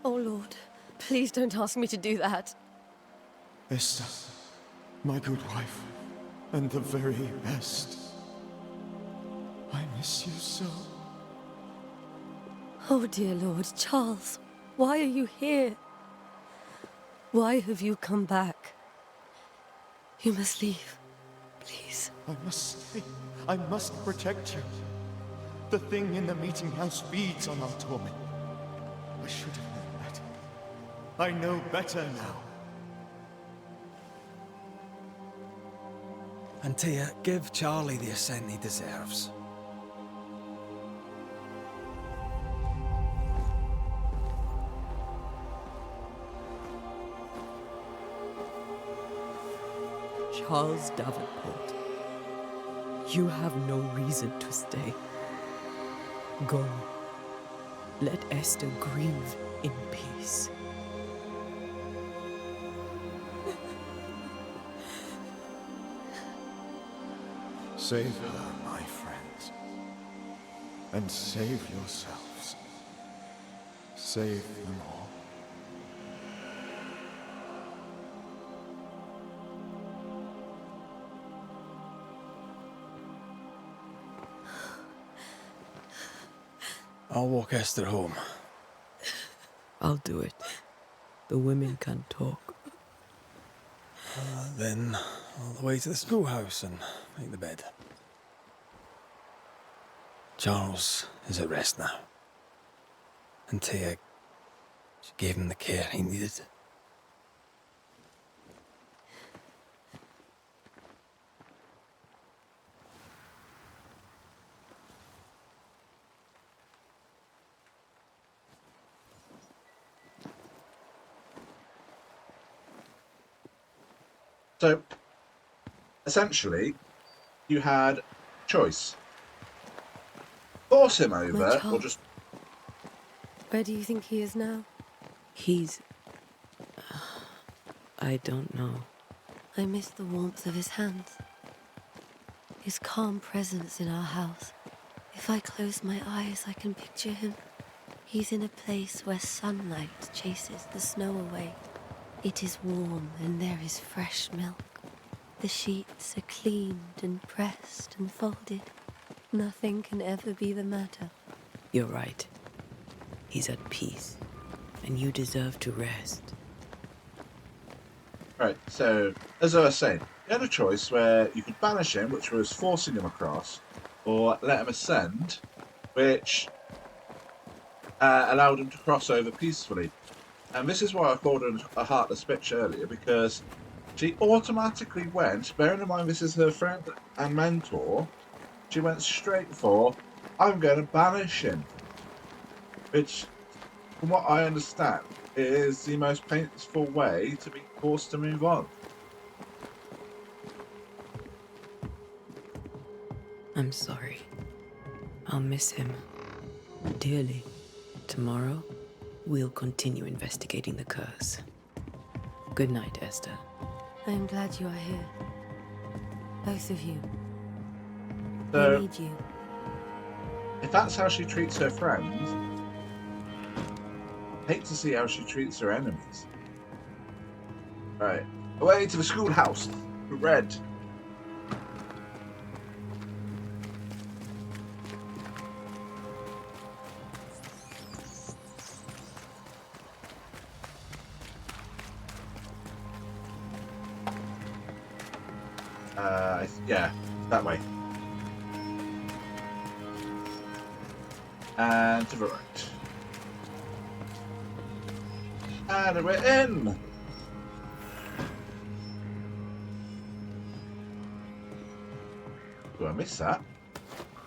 Oh, Lord. Please don't ask me to do that. Esther, my good wife, and the very best. I miss you so. Oh, dear Lord. Charles, why are you here? Why have you come back? You must leave. Please. I must stay. I must protect you. The thing in the meeting house feeds on our torment. I should have known better. I know better now. Antea, give Charlie the ascent he deserves. Charles Davenport, you have no reason to stay. Go. Let Esther grieve in peace. Save her, my friends. And save yourselves. Save them all. I'll walk Esther home. I'll do it. The women can't talk. Then all the way to the schoolhouse and make the bed. Charles is at rest now. And Tia, she gave him the care he needed. So, essentially, you had choice. Force him over, or just... Where do you think he is now? He's... I don't know. I miss the warmth of his hands. His calm presence in our house. If I close my eyes, I can picture him. He's in a place where sunlight chases the snow away. It is warm and there is fresh milk. The sheets are cleaned and pressed and folded. Nothing can ever be the matter. You're right. He's at peace, and you deserve to rest. Right, so, as I was saying, you had a choice where you could banish him, which was forcing him across, or let him ascend, which allowed him to cross over peacefully. And this is why I called her a heartless bitch earlier, because she automatically went, bearing in mind this is her friend and mentor, she went straight for, I'm going to banish him. Which, from what I understand, is the most painful way to be forced to move on. I'm sorry. I'll miss him dearly. Tomorrow, we'll continue investigating the curse. Good night, Esther. I am glad you are here. Both of you. So, I need you. if that's how she treats her friends, I hate to see how she treats her enemies. Right, away to the schoolhouse. Red. Yeah, that way. And to the right. And we're in! Do I miss that?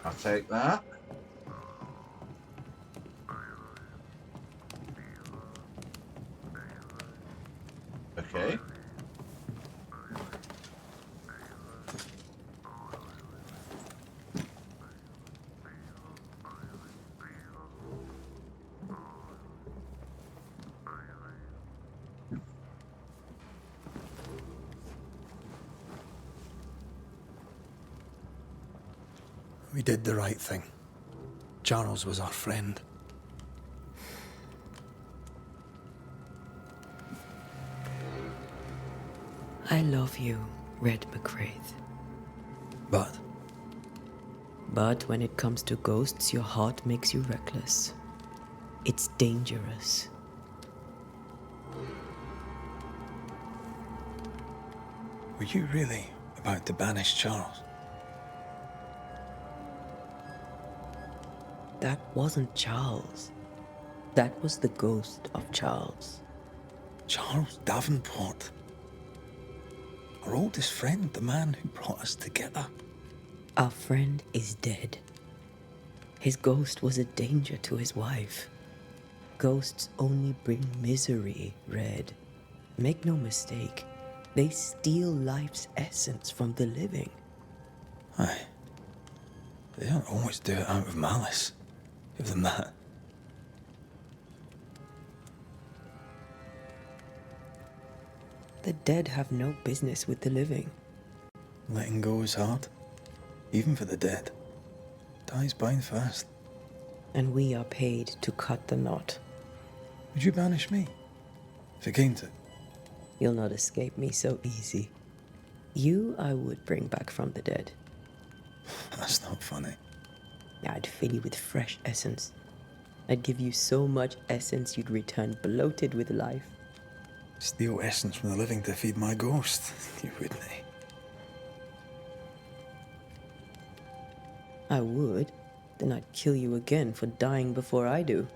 I'll take that. Okay. We did the right thing. Charles was our friend. I love you, Red McCraith. But But when it comes to ghosts, your heart makes you reckless. It's dangerous. were you really about to banish Charles? That wasn't Charles. That was the ghost of Charles. Charles Davenport. Our oldest friend, the man who brought us together. Our friend is dead. His ghost was a danger to his wife. Ghosts only bring misery, Red. Make no mistake, they steal life's essence from the living. Aye. They don't always do it out of malice. Give them that. The dead have no business with the living. Letting go is hard. Even for the dead. Dies bind fast. And we are paid to cut the knot. Would you banish me? If it came to it? You'll not escape me so easy. You I would bring back from the dead. That's not funny. I'd fill you with fresh essence. I'd give you so much essence you'd return bloated with life. Steal essence from the living to feed my ghost. You wouldn't, eh? I would. Then I'd kill you again for dying before I do.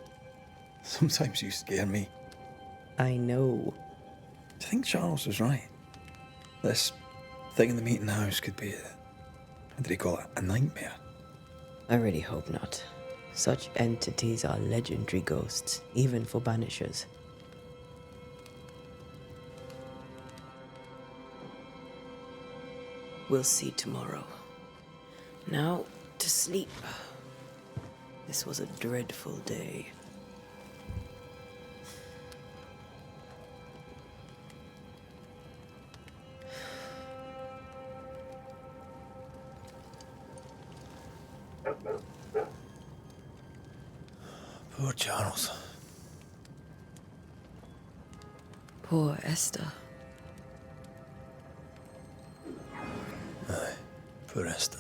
Sometimes you scare me. I know. Do you think Charles was right? This thing in the meeting house could be what did he call it? A nightmare? I really hope not. Such entities are legendary ghosts, even for Banishers. We'll see tomorrow. Now, to sleep. This was a dreadful day. Poor Charles. Poor Esther. Aye, poor Esther.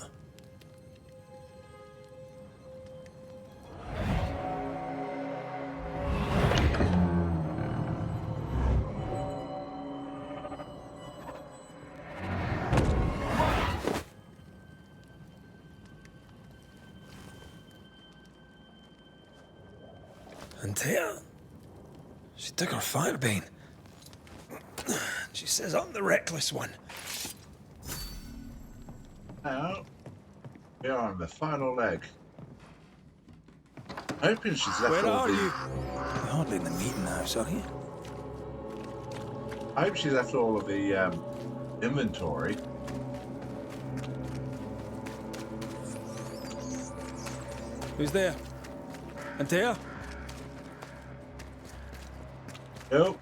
And Tia, she took her firebane. She says I'm the reckless one. Now, we are on the final leg. Hoping she's left Where all are the... you? You're hardly in the meeting house, are you? I hope she's left all of the inventory. Who's there? Antea? Nope.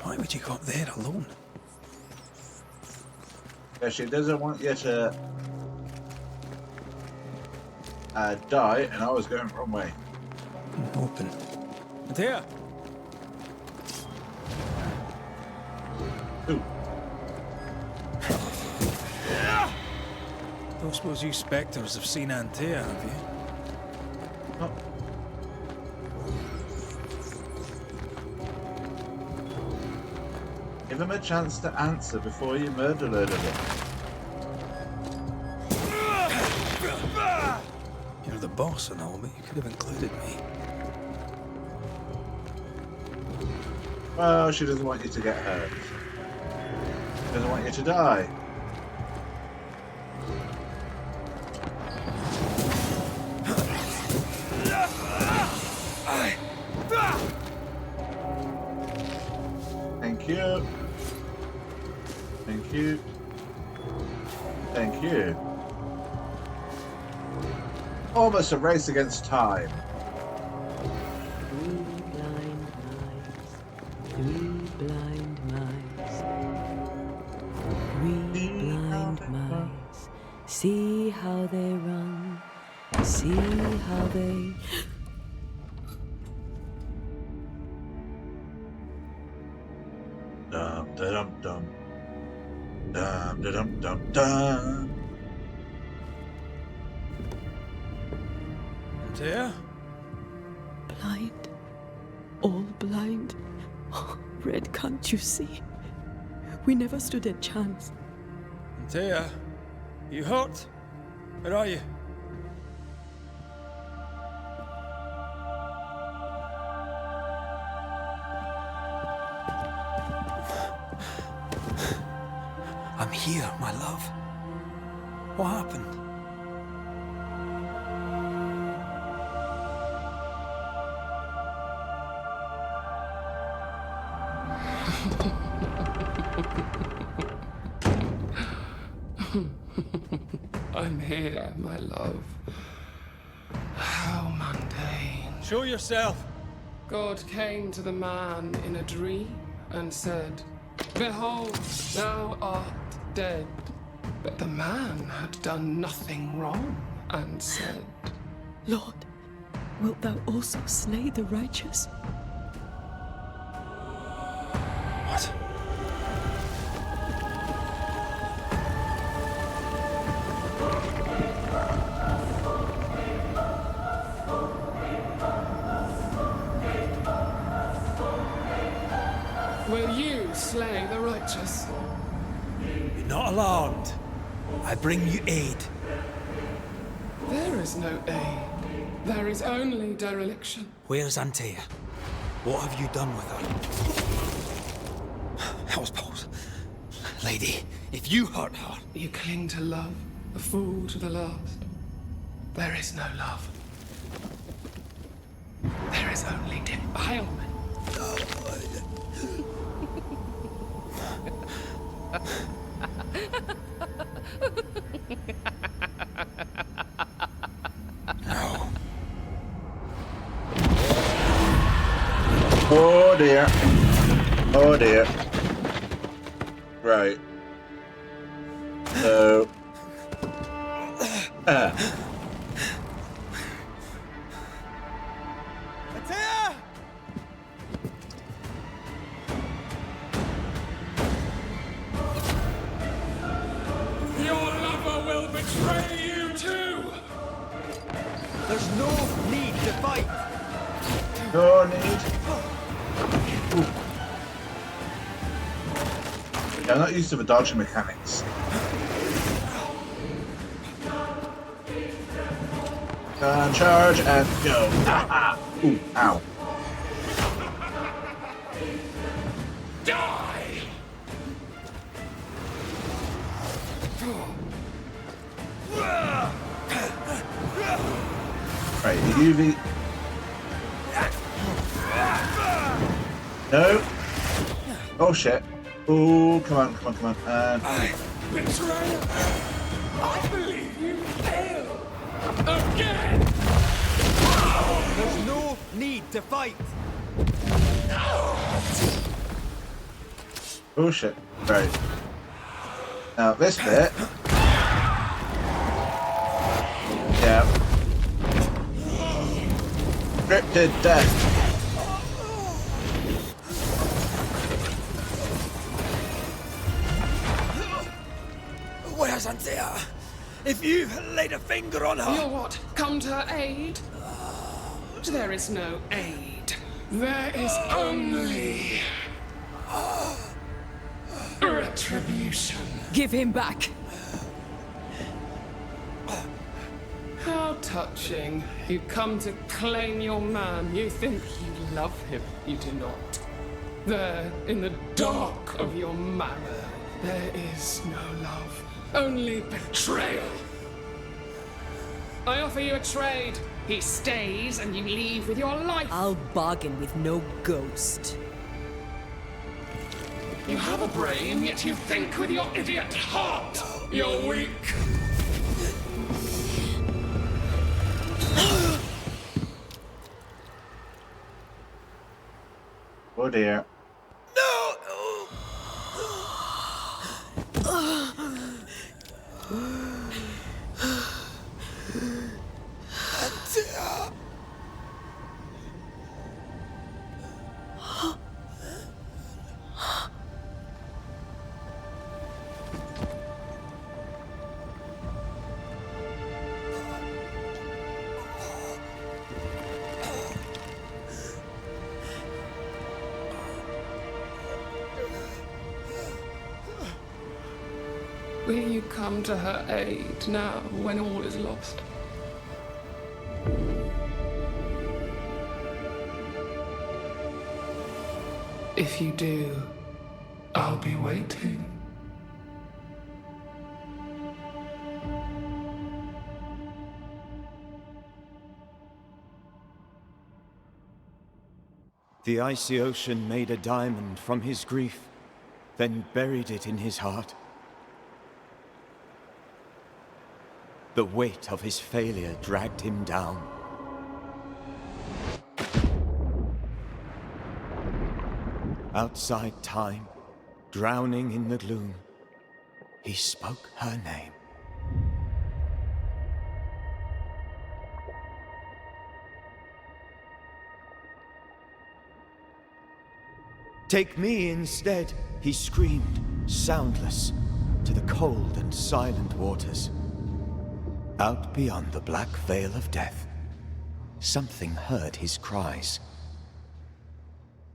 Why would you go up there alone? Yeah, she doesn't want you to die, and I was going the wrong way. Open. Antea? Ooh. Don't suppose you spectres have seen Antea, have you? Oh. Give him a chance to answer before you murder load of it. You're the boss and all, but you could have included me. Well, she doesn't want you to get hurt. She doesn't want you to die. Thank you. Thank you. Thank you. Almost a race against time. Three blind mice. Three blind mice. See how they run. See how they... Dum da dum dum. Dum da dum dum dum. Antea? Blind. All blind. Red, can't you see? We never stood a chance. Antea? You hurt? Where are you? I'm here, my love. What happened? I'm here, my love. How mundane. Show yourself! God came to the man in a dream and said, "Behold, thou art dead. But the man had done nothing wrong and said, Lord, wilt thou also slay the righteous? What? will you slay the righteous? Be not alarmed. I bring you aid. There is no aid. There is only dereliction. Where's Antea? What have you done with her? Hellsballs. Lady, if you hurt her... You cling to love, a fool to the last. There is no love. There is only defilement. No. Oh dear. Oh dear. Right. So. Antea! Your lover will betray you too! There's no need to fight. No need. Ooh. Yeah, I'm not used to the dodging mechanics. And charge and go. Ah, ah. Ooh, ow. Die! Right, the UV. No. Oh shit. Oh, come on, come on, come on. And Betrayer! I believe you fail! Again! There's no need to fight. oh shit. Right. Now this bit. Yeah. Scripted death. Where's Antea? If you've laid a finger on her... You'll what? Come to her aid? There is no aid. There is only... retribution. Give him back. How touching. You come to claim your man. You think you love him. You do not. There, in the dark of your marrow, there is no love. Only betrayal. I offer you a trade. He stays and you leave with your life. I'll bargain with no ghost. You have a brain, yet you think with your idiot heart. You're weak. Oh dear. Will you come to her aid now, when all is lost? If you do, I'll be waiting. The icy ocean made a diamond from his grief, then buried it in his heart. The weight of his failure dragged him down. Outside time, drowning in the gloom, He spoke her name. Take me instead, he screamed, soundless, to the cold and silent waters. Out beyond the black veil of death, something heard his cries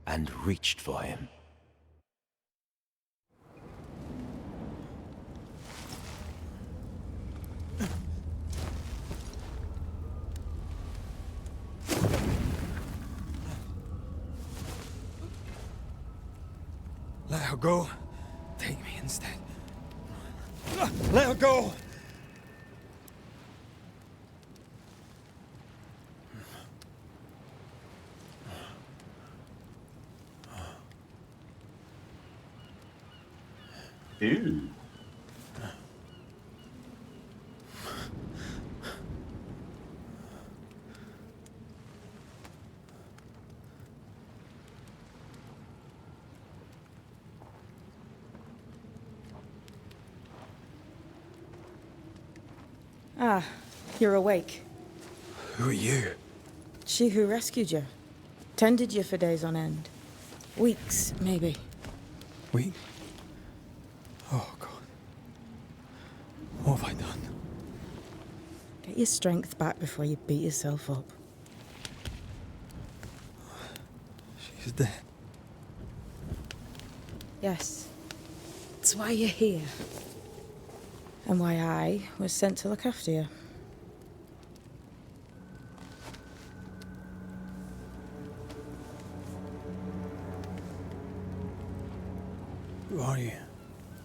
and reached for him. Let her go. Take me instead. Let her go! Ew. Ah, you're awake. Who are you? She who rescued you. Tended you for days on end. Weeks, maybe. We? Oh, God. What have I done? Get your strength back before you beat yourself up. She's dead. Yes. That's why you're here. And why I was sent to look after you. Who are you?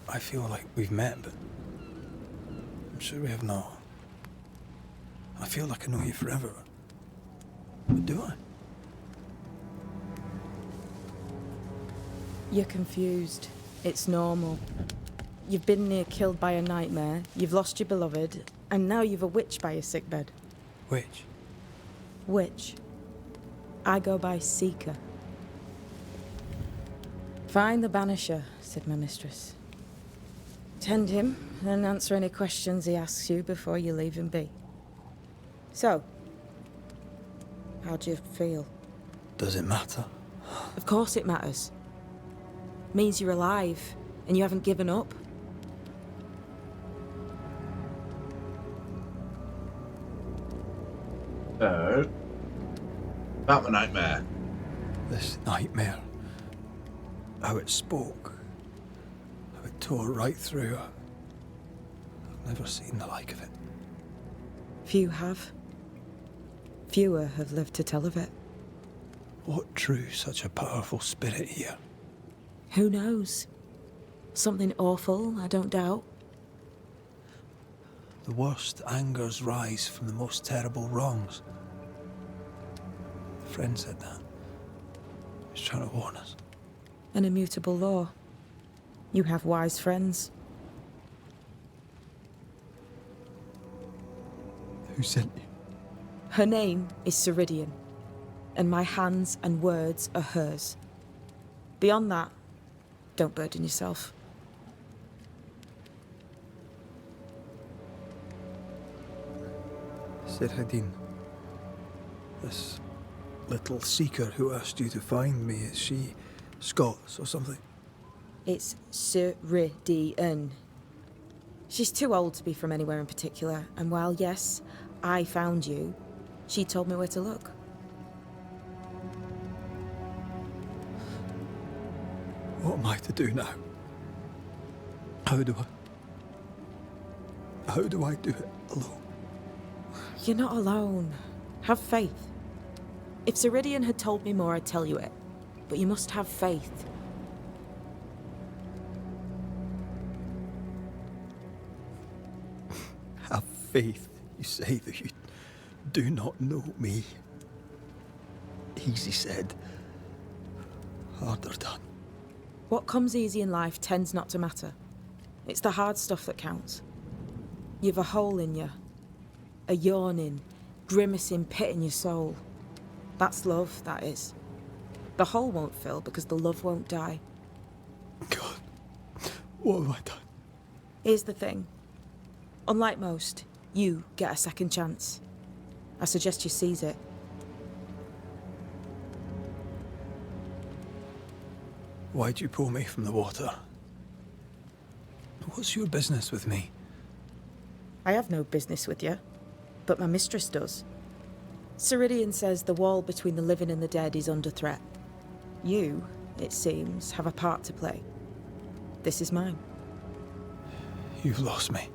I feel like we've met, but I'm sure we have not. I feel like I know you forever. But do I? You're confused. It's normal. You've been near killed by a nightmare, you've lost your beloved, and now you've a witch by your sickbed. Which? Witch. I go by Seeker. Find the Banisher, said my mistress. Tend him, and answer any questions he asks you before you leave him be. So, how do you feel? Does it matter? Of course it matters. Means you're alive, and you haven't given up. So, about the nightmare. This nightmare. How it spoke. How it tore right through her. I've never seen the like of it. Few have. Fewer have lived to tell of it. What drew such a powerful spirit here? Who knows? Something awful, I don't doubt. The worst angers rise from the most terrible wrongs. A friend said that. He was trying to warn us. An immutable law. You have wise friends. Who sent you? Her name is Ceridian, and my hands and words are hers. Beyond that, don't burden yourself. Ceridian. This little seeker who asked you to find me, is she Scots or something? It's Ceridian. She's too old to be from anywhere in particular, and while, yes, I found you, she told me where to look. What am I to do now? How do I do it alone? You're not alone. Have faith. If Ceridian had told me more, I'd tell you it. But you must have faith. Have faith, you say, that you do not know me. Easy said, harder done. What comes easy in life tends not to matter. It's the hard stuff that counts. You've a hole in you. A yawning, grimacing pit in your soul. That's love, that is. The hole won't fill because the love won't die. God, what have I done? Here's the thing. Unlike most, you get a second chance. I suggest you seize it. Why'd you pull me from the water? What's your business with me? I have no business with you, but my mistress does. Ceridian says the wall between the living and the dead is under threat. You, it seems, have a part to play. This is mine. You've lost me.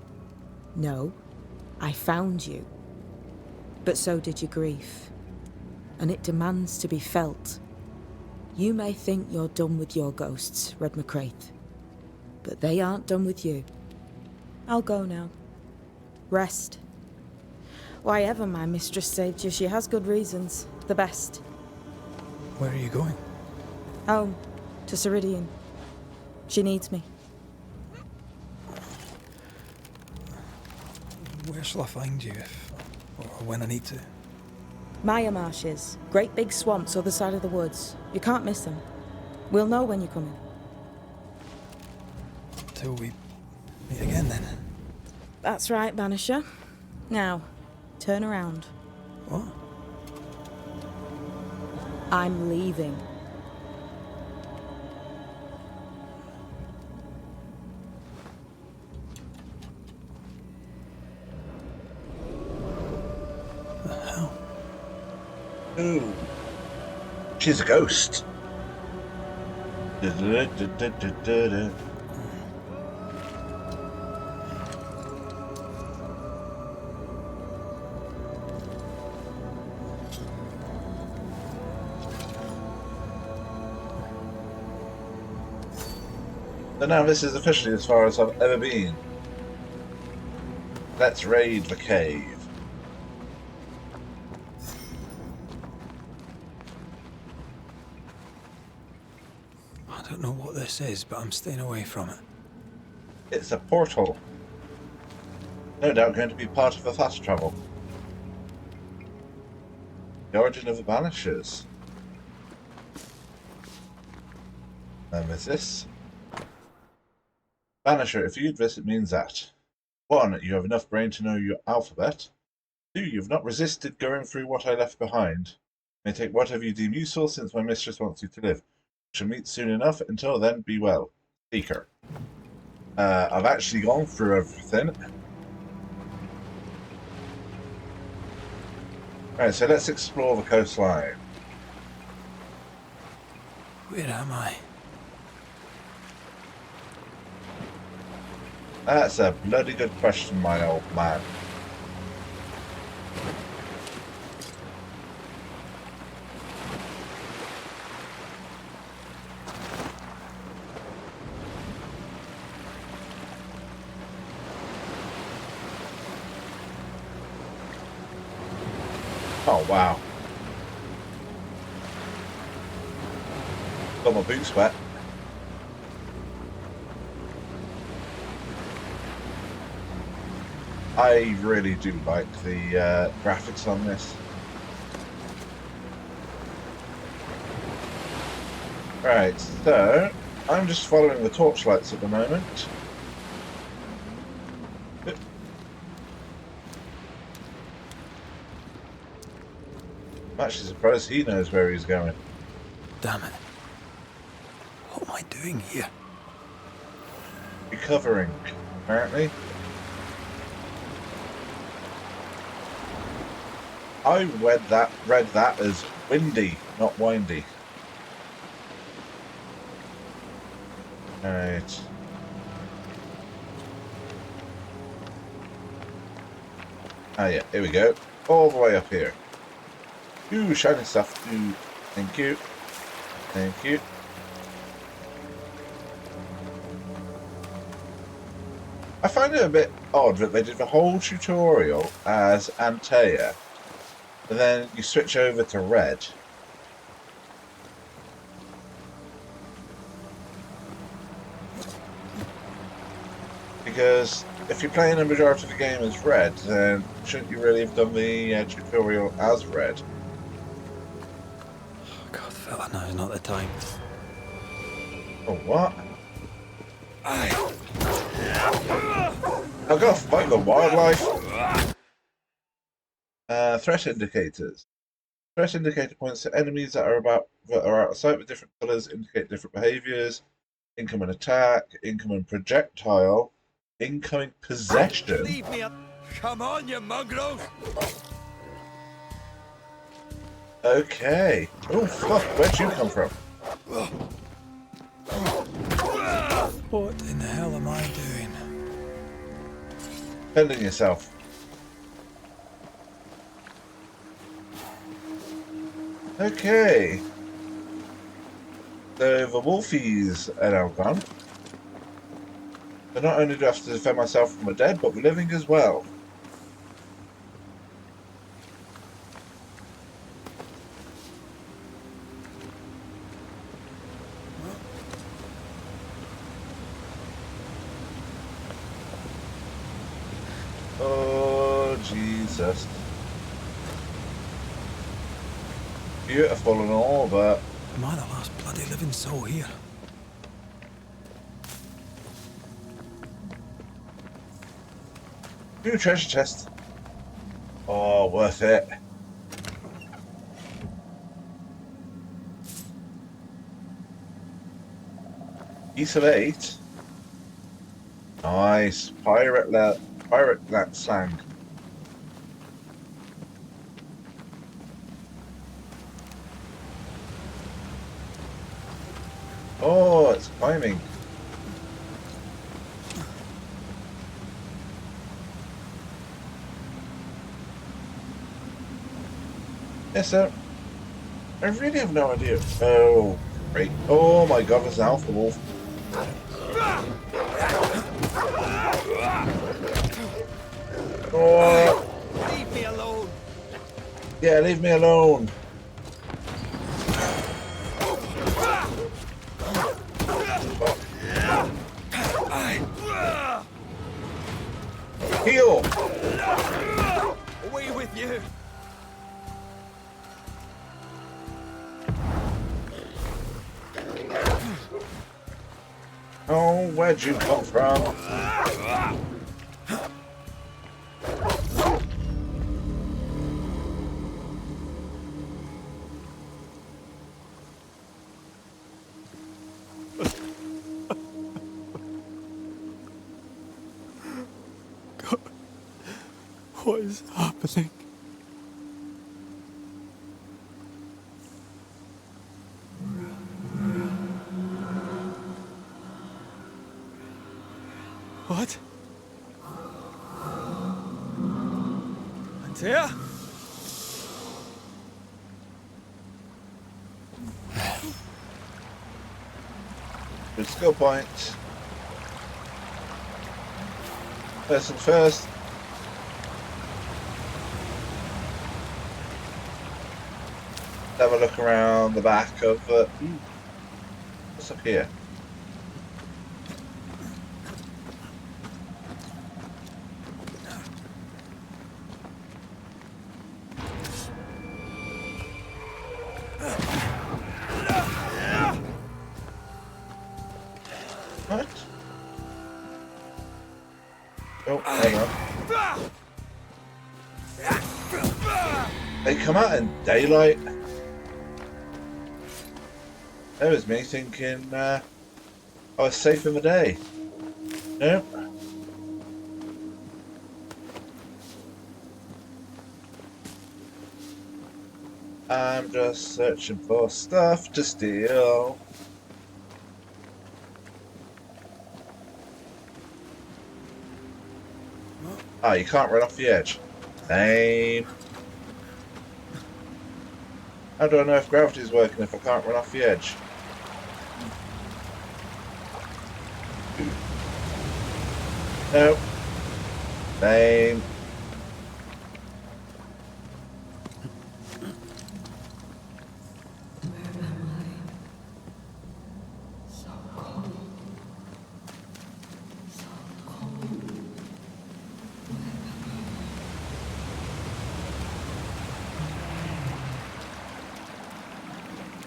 No, I found you. But so did your grief. And it demands to be felt. You may think you're done with your ghosts, Red McCraith. But they aren't done with you. I'll go now. Rest. Why ever my mistress saved you, she has good reasons. The best. Where are you going? Home. To Ceridian. She needs me. Where shall I find you if, or when I need to? Maya marshes. Great big swamps other side of the woods. You can't miss them. We'll know when you're coming. Till we meet again then. That's right, Banisher. Now, turn around. What? I'm leaving. The hell? Ooh. She's a ghost. So now this is officially as far as I've ever been. Let's raid the cave. I don't know what this is, but I'm staying away from it. It's a portal. No doubt going to be part of the fast travel. The origin of the Banishers. And there's this. Banisher, if you'd this, it means that. 1. You have enough brain to know your alphabet. 2. You've not resisted going through what I left behind. May take whatever you deem useful, since my mistress wants you to live. We shall meet soon enough. Until then, be well. Seeker. I've actually gone through everything. Alright, so let's explore the coastline. Where am I? That's a bloody good question, my old man. Oh, wow. Got my boots wet. I really do like the graphics on this. Right, so I'm just following the torchlights at the moment. I'm actually surprised he knows where he's going. Damn it. What am I doing here? Recovering, apparently. I read that as windy, not windy. Alright. Ah yeah, here we go. All the way up here. Ooh, shiny stuff. Ooh, thank you. Thank you. I find it a bit odd that they did the whole tutorial as Antea, and then you switch over to Red. Because if you're playing a majority of the game as Red, then shouldn't you really have done the tutorial as Red? Oh, God, fella, now's not the time. Oh, what? Aye. I've got to fight the wildlife. Threat indicators. Threat indicator points to enemies that are out of sight with different colours, indicate different behaviours. Incoming attack, incoming projectile, incoming possession. Leave me up. Come on, you mongrels. Okay. Oh fuck, where'd you come from? What in the hell am I doing? Defending yourself. Okay. So the wolfies are now gone. So not only do I have to defend myself from the dead, but the living as well. Oh, Jesus. Beautiful and all, but... Am I the last bloody living soul here? New treasure chest. Oh, worth it. Piece of 8. Nice. Pirate that slang. Oh, it's climbing. Yes, sir. I really have no idea. Oh, great. Oh my god, there's an alpha wolf. Oh. Leave me alone. Yeah, leave me alone. Heal! Away with you. Oh, where'd you come from? God, what is happening? What? Antea? Good skill point. First and first. Have a look around the back of. What's up here? What? Oh, hang on. They come out in daylight. That was me thinking I was safe in the day. Nope. I'm just searching for stuff to steal. Ah, you can't run off the edge. Lame. How do I know if gravity's working if I can't run off the edge? Nope. Lame.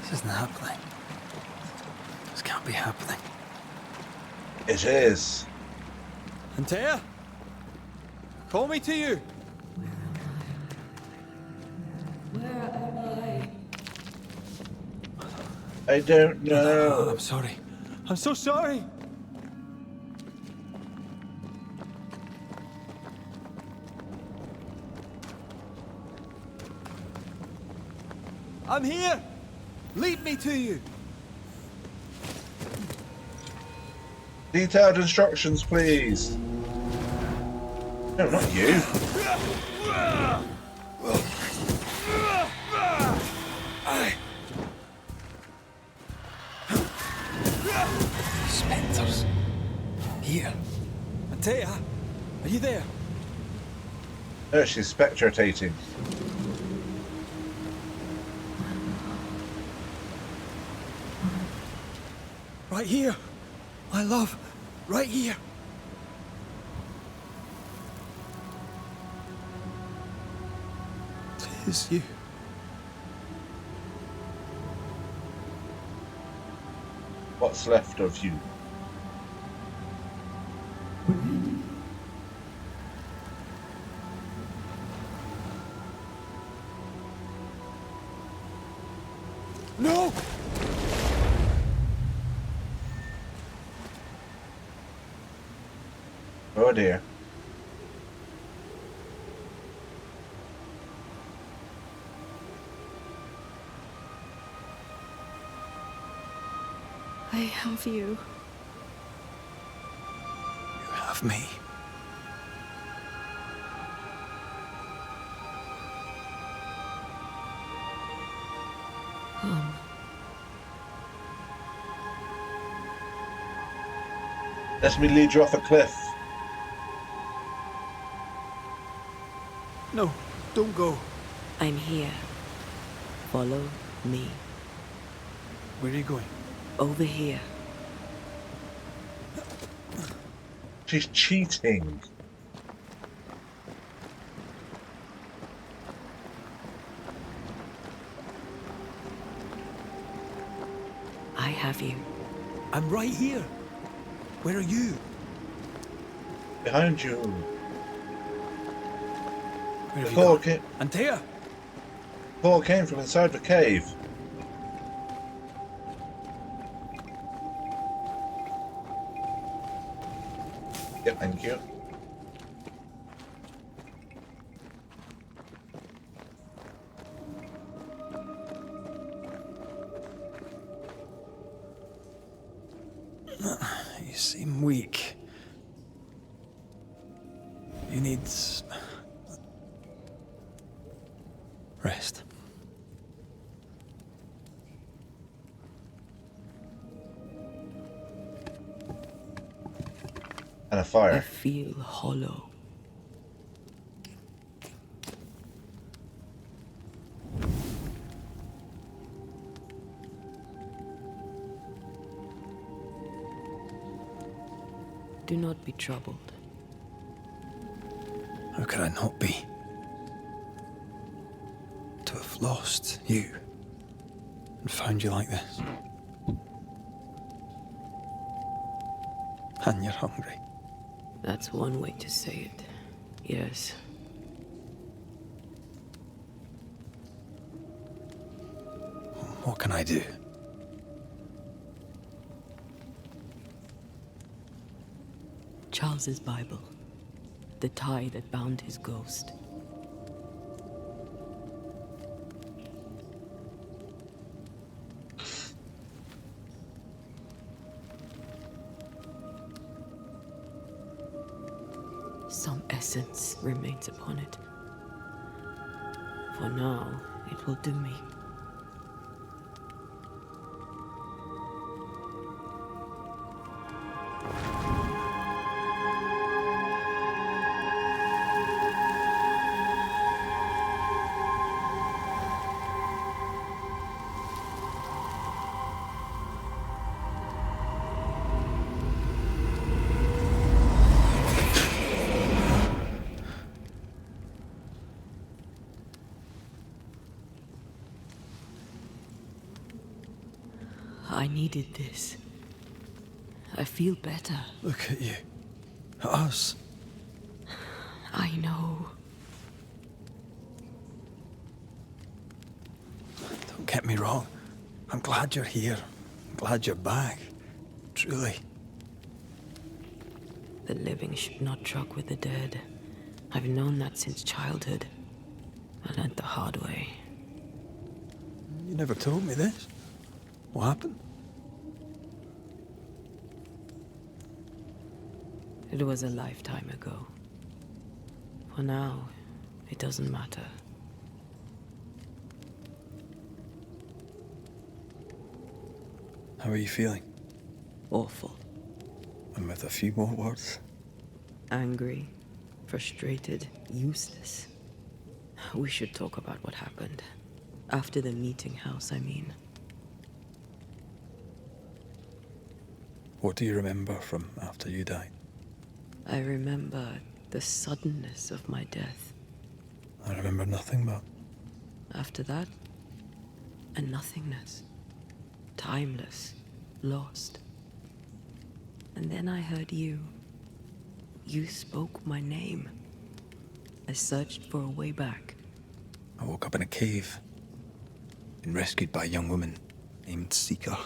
This isn't happening. This can't be happening. It is. Antea? Call me to you. I don't No, know. I'm sorry. I'm so sorry. I'm here. Lead me to you. Detailed instructions, please. No, not you. Spectres. Here. Antea, are you there? No, she's spectating. Right here. My love. Right here. Tis you. What's left of you? No! Oh dear. I have you. You have me. Let me lead you off a cliff. No, don't go. I'm here. Follow me. Where are you going? Over here. She's cheating. I have you. I'm right here. Where are you? Behind you. Where have The you call gone? came, Antea! call came from inside the cave. Yep, thank you. You seem weak. You need rest. And a I fire. feel hollow. Do not be troubled. How could I not be? To have lost you and found you like this. And you're hungry. That's one way to say it. Yes. What can I do? Charles's Bible. The tie that bound his ghost. Some essence remains upon it. For now, it will do me. I needed this. I feel better. Look at you. At us. I know. Don't get me wrong. I'm glad you're here. I'm glad you're back. Truly. The living should not truck with the dead. I've known that since childhood. I learned the hard way. You never told me this. What happened? It was a lifetime ago. For now, it doesn't matter. How are you feeling? Awful. And with a few more words? Angry, frustrated, useless. We should talk about what happened. After the meeting house, I mean. What do you remember from after you died? I remember the suddenness of my death. I remember nothing but... After that, a nothingness. Timeless, lost. And then I heard you. You spoke my name. I searched for a way back. I woke up in a cave. Been rescued by a young woman named Seeker.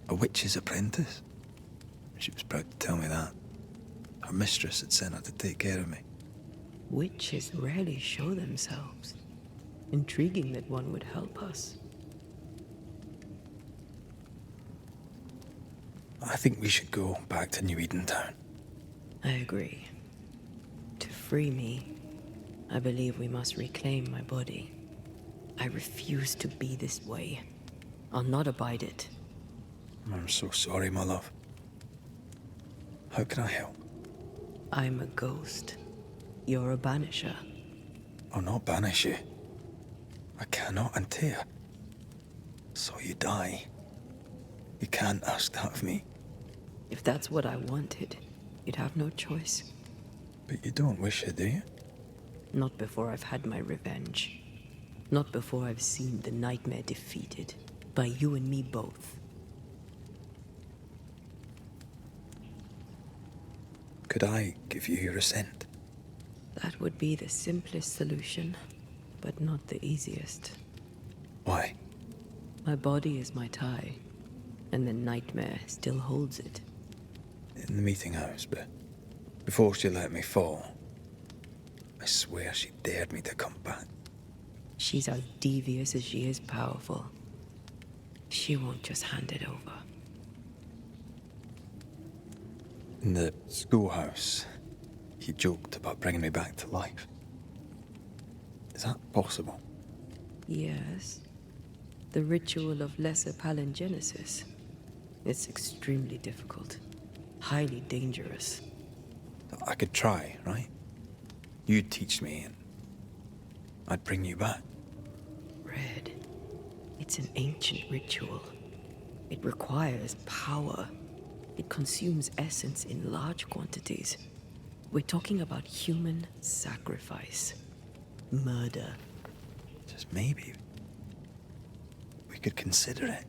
A witch's apprentice. She was proud to tell me that. Her mistress had sent her to take care of me. Witches rarely show themselves. Intriguing that one would help us. I think we should go back to New Eden Town. I agree. To free me, I believe we must reclaim my body. I refuse to be this way. I'll not abide it. I'm so sorry, my love. How can I help? I'm a ghost. You're a banisher. I'll not banish you. I cannot, Antea. So you die. You can't ask that of me. If that's what I wanted, you'd have no choice. But you don't wish it, do you? Not before I've had my revenge. Not before I've seen the nightmare defeated. By you and me both. Could I give you your assent? That would be the simplest solution, but not the easiest. Why? My body is my tie, and the nightmare still holds it. In the meeting house, but before she let me fall, I swear she dared me to come back. She's as devious as she is powerful. She won't just hand it over. In the schoolhouse, he joked about bringing me back to life. Is that possible? Yes. The ritual of lesser palingenesis. It's extremely difficult. Highly dangerous. I could try, right? You'd teach me and I'd bring you back. Red. It's an ancient ritual. It requires power. It consumes essence in large quantities. We're talking about human sacrifice. Murder. Just maybe we could consider it.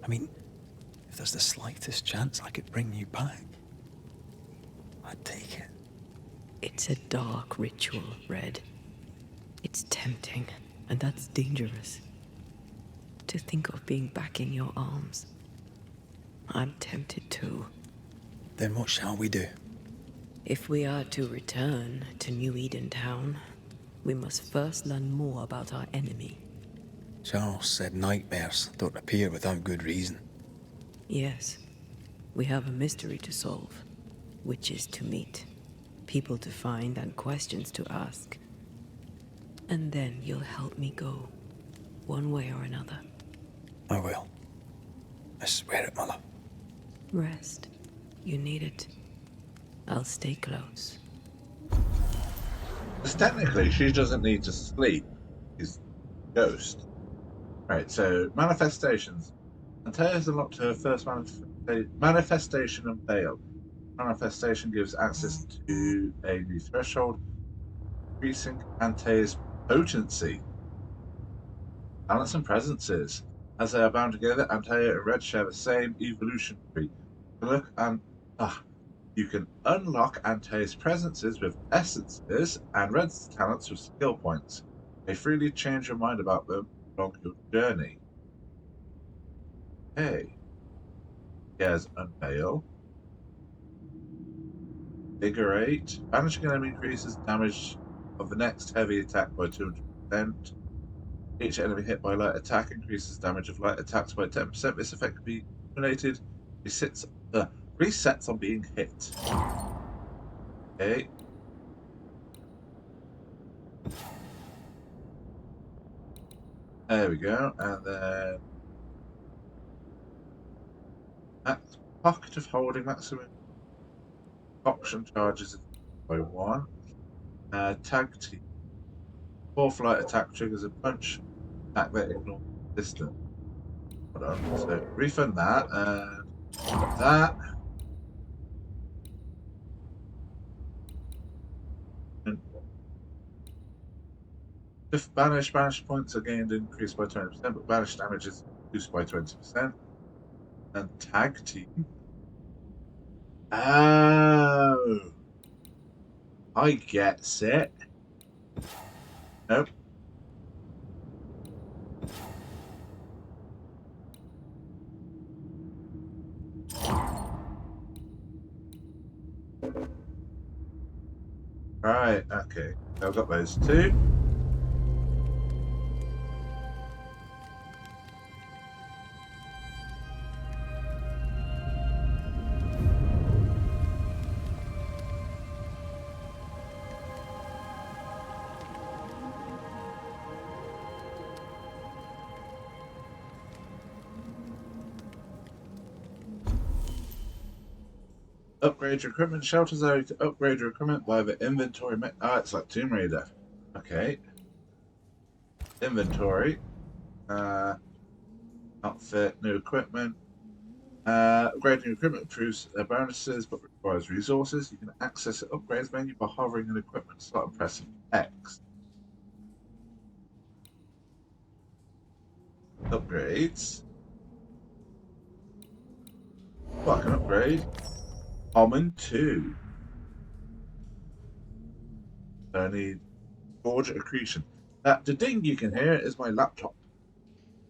I mean, if there's the slightest chance I could bring you back, I'd take it. It's a dark ritual, Red. It's tempting, and that's dangerous. To think of being back in your arms. I'm tempted too. Then what shall we do? If we are to return to New Eden Town, we must first learn more about our enemy. Charles said nightmares don't appear without good reason. Yes. We have a mystery to solve. Witches to meet. People to find and questions to ask. And then you'll help me go. One way or another. I will. I swear it, my love. Rest. You need it. I'll stay close. Because technically, she doesn't need to sleep. She's a ghost. Right, so manifestations. Antea has unlocked her first manifestation and veil. Manifestation gives access to a new threshold, increasing Antea's potency. Balance and presences. As they are bound together, Antea and Red share the same evolution tree. You can unlock Ante's presences with essences and Red's talents with skill points. They freely change your mind about them along your journey. Hey. Here's Unveil. Invigorate. Banishing enemy increases damage of the next heavy attack by 200%. Each enemy hit by light attack increases damage of light attacks by 10%. This effect can be eliminated. Resets on being hit. Okay. There we go. And then that's pocket of holding maximum auction charges by 1. Tag team. 4th light attack triggers a punch attack that ignores distance. Hold on. So refund that and that. And if banish points are gained increased by 20%, but banish damage is reduced by 20%. And tag team. Oh, I get it. Nope. Right, okay. I've got those two. Upgrade your equipment. Shelters allow you to upgrade your equipment by the inventory. It's like Tomb Raider. Okay. Inventory. Outfit, new equipment. Upgrading your equipment improves bonuses but requires resources. You can access the upgrades menu by hovering an equipment slot and pressing X. Upgrades. Well, I can upgrade. Common 2. I need Forge Accretion. The ding you can hear is my laptop.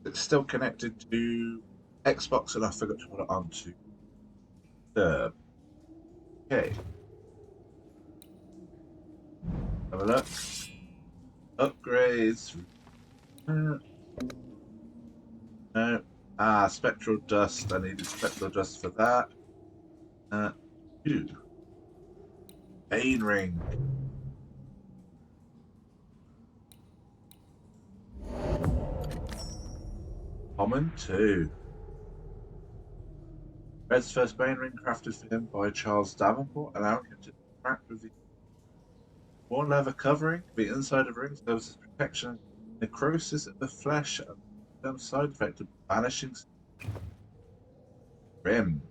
It's still connected to Xbox and I forgot to put it onto the. Okay. Have a look. Upgrades. No. Spectral Dust. I needed Spectral Dust for that. 2. Bane Ring. Common 2. Red's first Bane Ring crafted for him by Charles Davenport, allowing him to interact with the worn leather covering. The inside of the ring serves as protection, necrosis of the flesh, and the side effect of banishing rim.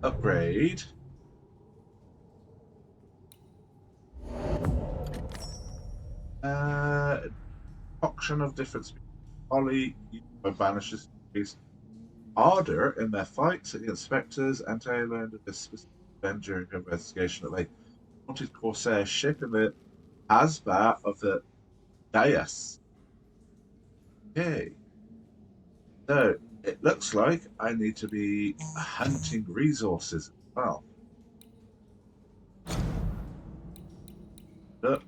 Upgrade. Auction of different species. Ollie used by Banishers increase ardor in their fights against spectres. Ante learned of this specific event during her investigation of a haunted corsair ship in the Asba of the Dais. Okay. So it looks like I need to be hunting resources as well. Look.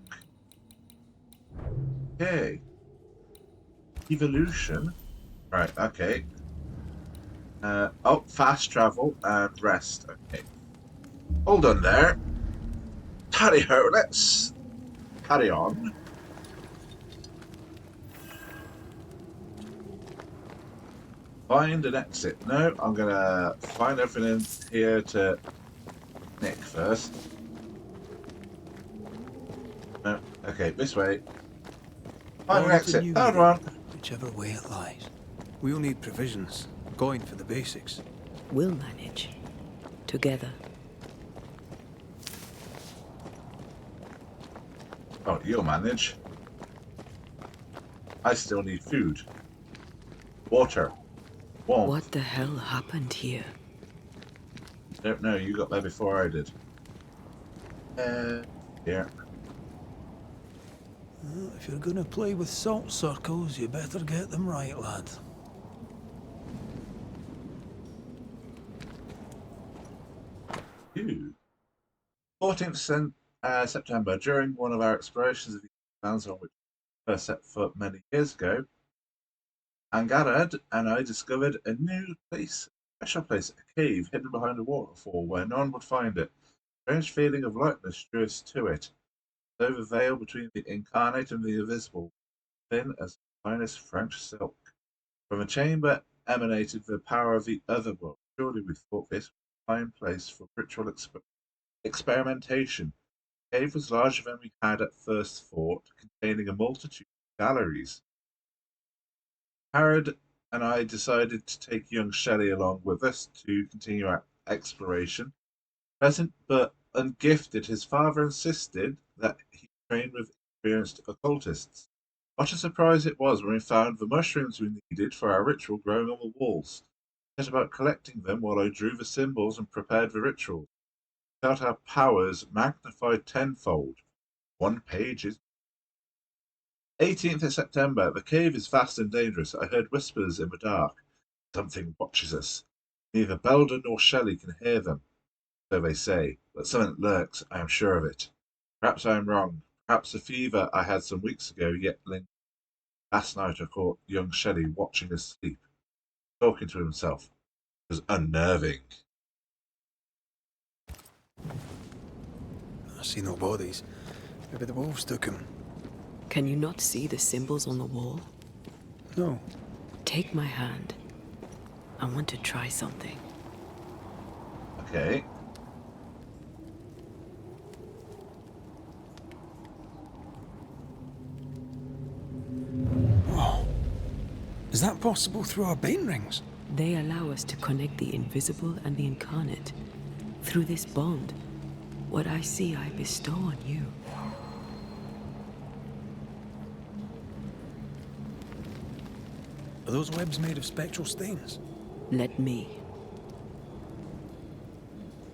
Okay. Evolution. Right, okay. Fast travel and rest. Okay. Hold on there. Tally ho, let's carry on. Find an exit. No, I'm gonna find everything here to Nick first. No, okay, this way. Find an exit. Found one. Whichever way it lies. We'll need provisions. Going for the basics. We'll manage. Together. Oh, you'll manage. I still need food. Water. Warmth. What the hell happened here? Don't know, you got there before I did. Yeah. Well, if you're going to play with salt circles, you better get them right, lad. You. 14th September, during one of our explorations of the lands on which we first set foot many years ago, Angarad and I discovered a new place, a special place, a cave hidden behind a waterfall where no one would find it. A strange feeling of lightness drew us to it. Over the veil between the incarnate and the invisible, thin as the finest French silk. From a chamber emanated the power of the other world. Surely we thought this was a fine place for ritual experimentation. The cave was larger than we had at first thought, containing a multitude of galleries. Harrod and I decided to take young Shelley along with us to continue our exploration. Present but ungifted, his father insisted that he train with experienced occultists. What a surprise it was when we found the mushrooms we needed for our ritual growing on the walls. We set about collecting them while I drew the symbols and prepared the ritual. We felt our powers magnified tenfold. One page is 18th of September. The cave is vast and dangerous. I heard whispers in the dark. Something watches us. Neither Belden nor Shelley can hear them, so they say, but something lurks, I am sure of it. Perhaps I am wrong. Perhaps the fever I had some weeks ago yet lingers. Last night I caught young Shelley watching us sleep, talking to himself. It was unnerving. I see no bodies. Maybe the wolves took him. Can you not see the symbols on the wall? No. Take my hand. I want to try something. Okay. Oh. Is that possible through our bane rings? They allow us to connect the invisible and the incarnate. Through this bond, what I see I bestow on you. Are those webs made of spectral stains? Let me.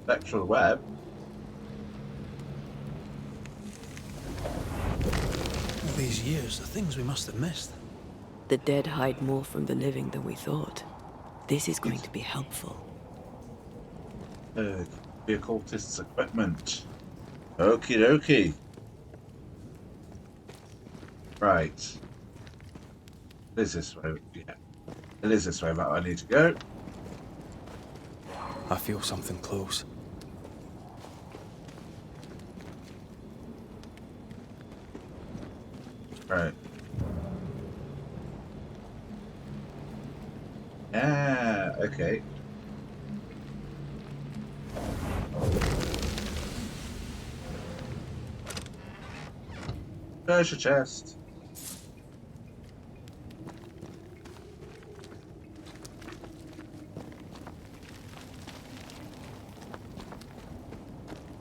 Spectral web? All these years, the things we must have missed. The dead hide more from the living than we thought. This is going to be helpful. The occultist's equipment. Okie dokie. Right. It is this way. Yeah. It is this way that I need to go. I feel something close. Right. Ah, okay. Treasure chest.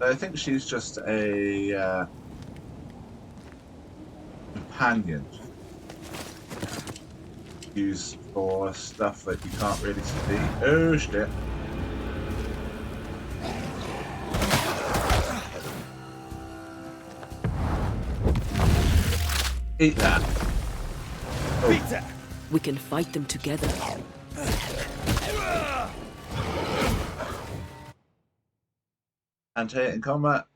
I think she's just a companion used for stuff that you can't really see. Oh shit. Eat that. Oh. We can fight them together. Anti-hit in combat,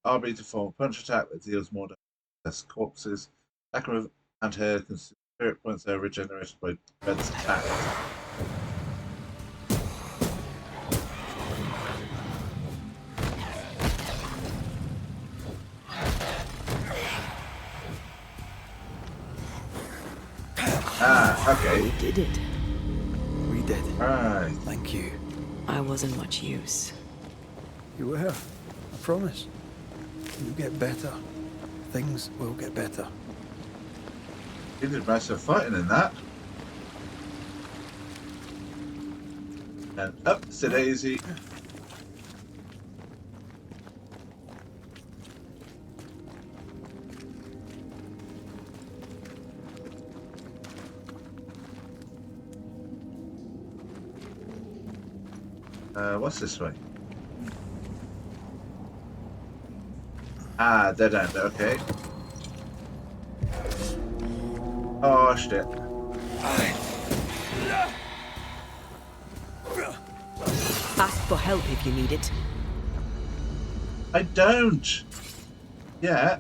RB to form a punch attack that deals more damage to corpses. Attacker with anti-hit can spirit points that are regenerated by Red's attack. Ah, okay. We did it. We did. Right. Thank you. I wasn't much use. You were. I promise. You'll get better. Things will get better. You did massive fighting in that. And up to Daisy. What's this way? Ah, dead end, okay. Oh, shit. Ask for help if you need it. I don't! Yeah.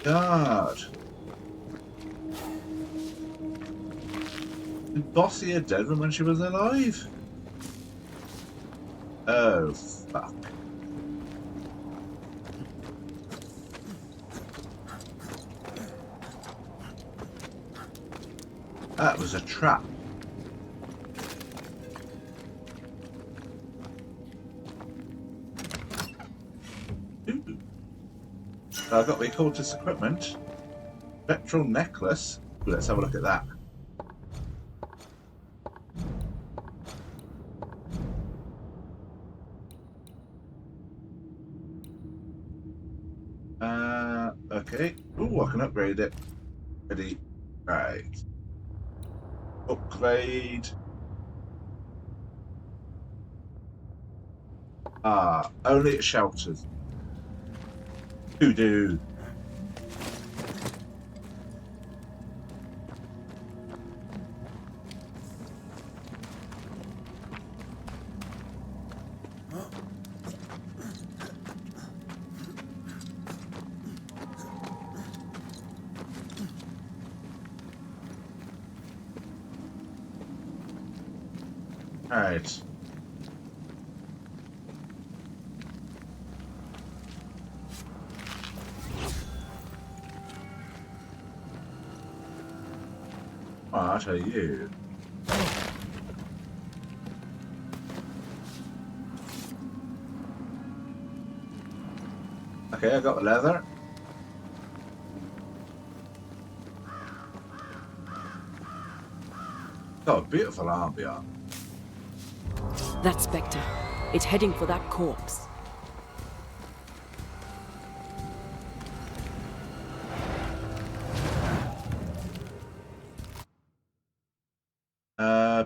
God. Did Bossy a dead when she was alive? Oh, fuck. That was a trap. Ooh. I've got the occultist equipment. Spectral necklace. Ooh, let's have a look at that. Okay. Ooh, I can upgrade it. Ready. Right. Upgrade. Ah, only at shelters. Doo-doo. Right. What are you? Okay, I got the leather. Got a beautiful ambiance. That Spectre. It's heading for that corpse.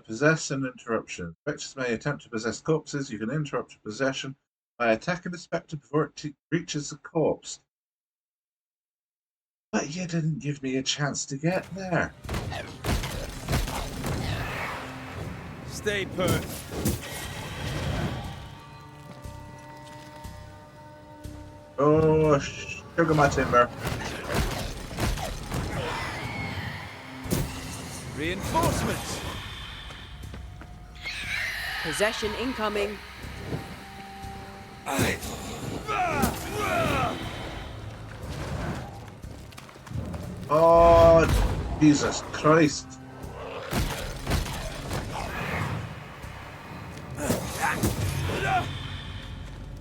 Possess and interruption. Spectres may attempt to possess corpses. You can interrupt possession by attacking the spectre before it reaches the corpse. But you didn't give me a chance to get there. Stay put. Oh, sugar my timber. Reinforcements. Possession incoming. Oh, Jesus Christ.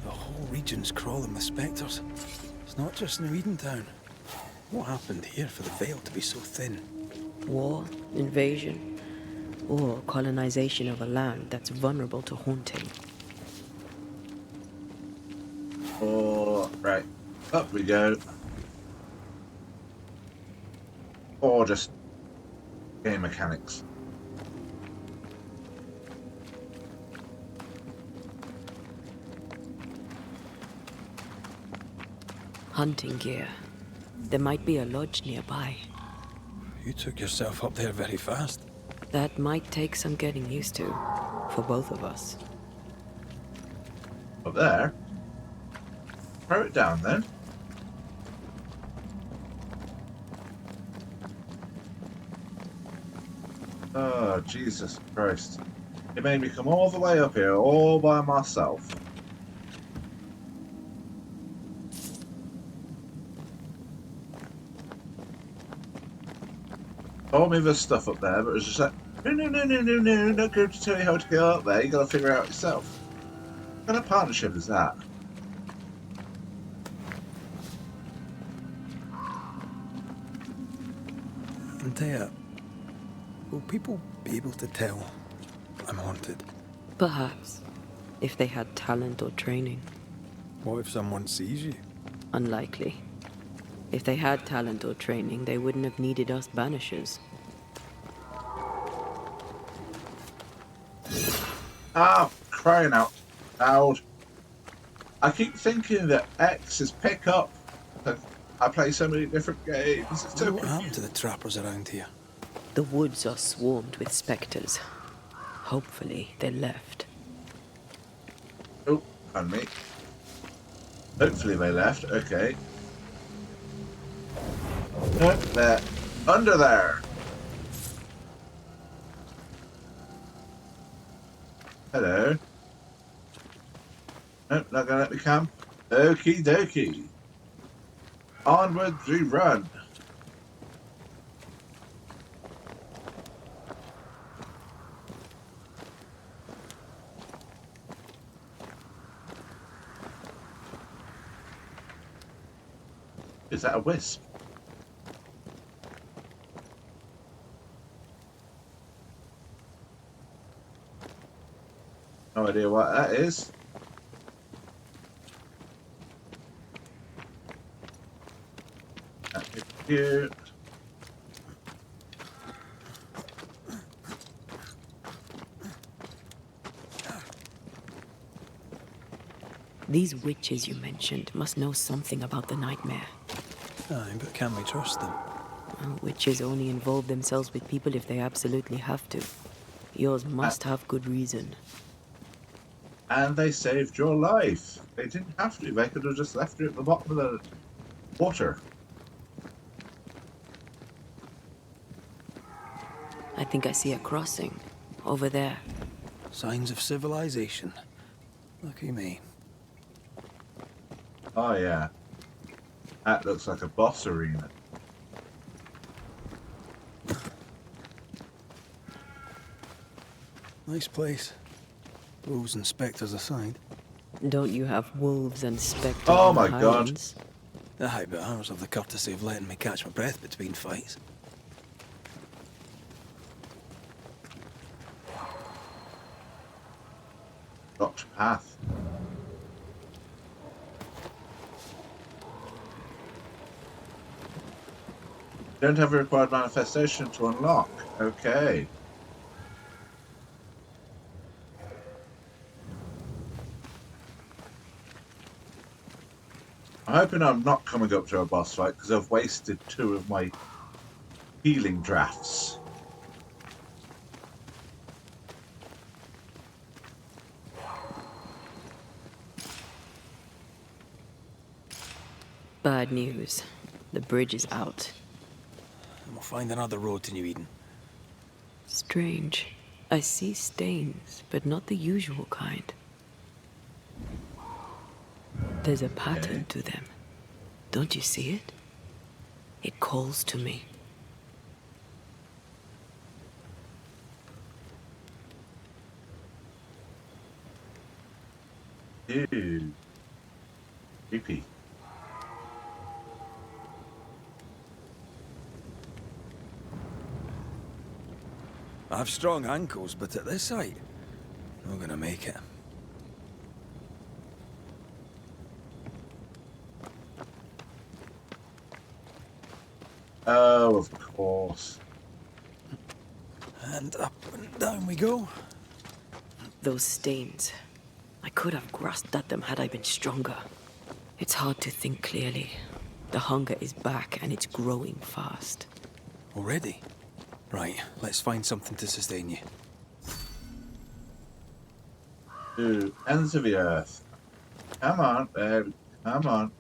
The whole region's crawling with spectres. It's not just New Edentown. What happened here for the veil to be so thin? War, invasion, or colonization of a land that's vulnerable to haunting. Oh, right. Up we go. Or just game mechanics. Hunting gear. There might be a lodge nearby. You took yourself up there very fast. That might take some getting used to, for both of us. Up there? Throw it down then. Oh, Jesus Christ. It made me come all the way up here all by myself. Told me there's stuff up there, but it was just like, no, not going to tell you how to get up there, you gotta figure it out yourself. What kind of partnership is that? Antea, will people be able to tell I'm haunted? Perhaps, if they had talent or training. What if someone sees you? Unlikely. If they had talent or training, they wouldn't have needed us Banishers. Ah, crying out loud. I keep thinking that X is pick up. I play so many different games. It's so What happened to confusing. the trappers around here? The woods are swarmed with spectres. Hopefully, they left. Oh, pardon me. Hopefully they left. Okay. Nope, they're under there. Hello. Nope, not gonna let me camp. Okie dokie. Onwards we run. Is that a wisp? No idea what that is. That is cute. These witches you mentioned must know something about the nightmare. Aye, but can we trust them? Well, witches only involve themselves with people if they absolutely have to. Yours must have good reason. And they saved your life. They didn't have to. They could have just left you at the bottom of the water. I think I see a crossing. Over there. Signs of civilization. Lucky me. Oh yeah. That looks like a boss arena. Nice place. Wolves and spectres aside. Don't you have wolves and spectres Oh in the my God. Highlands? Aye, but ours have the courtesy of letting me catch my breath between fights. Blocked path. Don't have a required manifestation to unlock. Okay. I'm hoping I'm not coming up to a boss fight because I've wasted 2 of my healing drafts. Bad news. The bridge is out. And we'll find another road to New Eden. Strange. I see stains, but not the usual kind. There's a pattern to them. Don't you see it? It calls to me. Ew. Creepy. I have strong ankles, but at this height, I'm gonna make it. Oh, of course. And up and down we go. Those stains. I could have grasped at them had I been stronger. It's hard to think clearly. The hunger is back and it's growing fast. Already? Right, let's find something to sustain you. To ends of the earth. Come on, baby. Come on.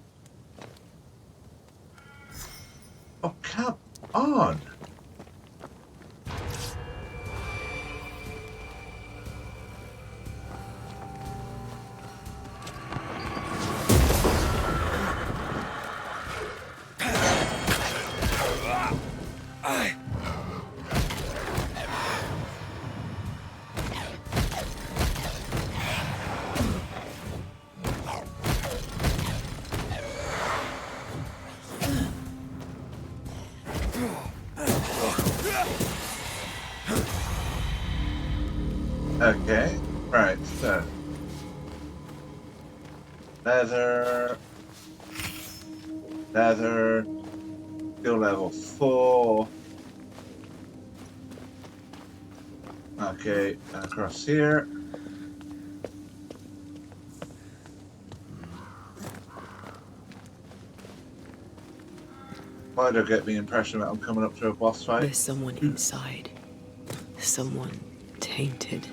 Oh, come on. Okay, right, so. Leather. Leather. Skill level 4. Okay, across here. Why do I get the impression that I'm coming up to a boss fight? There's someone inside. Someone tainted.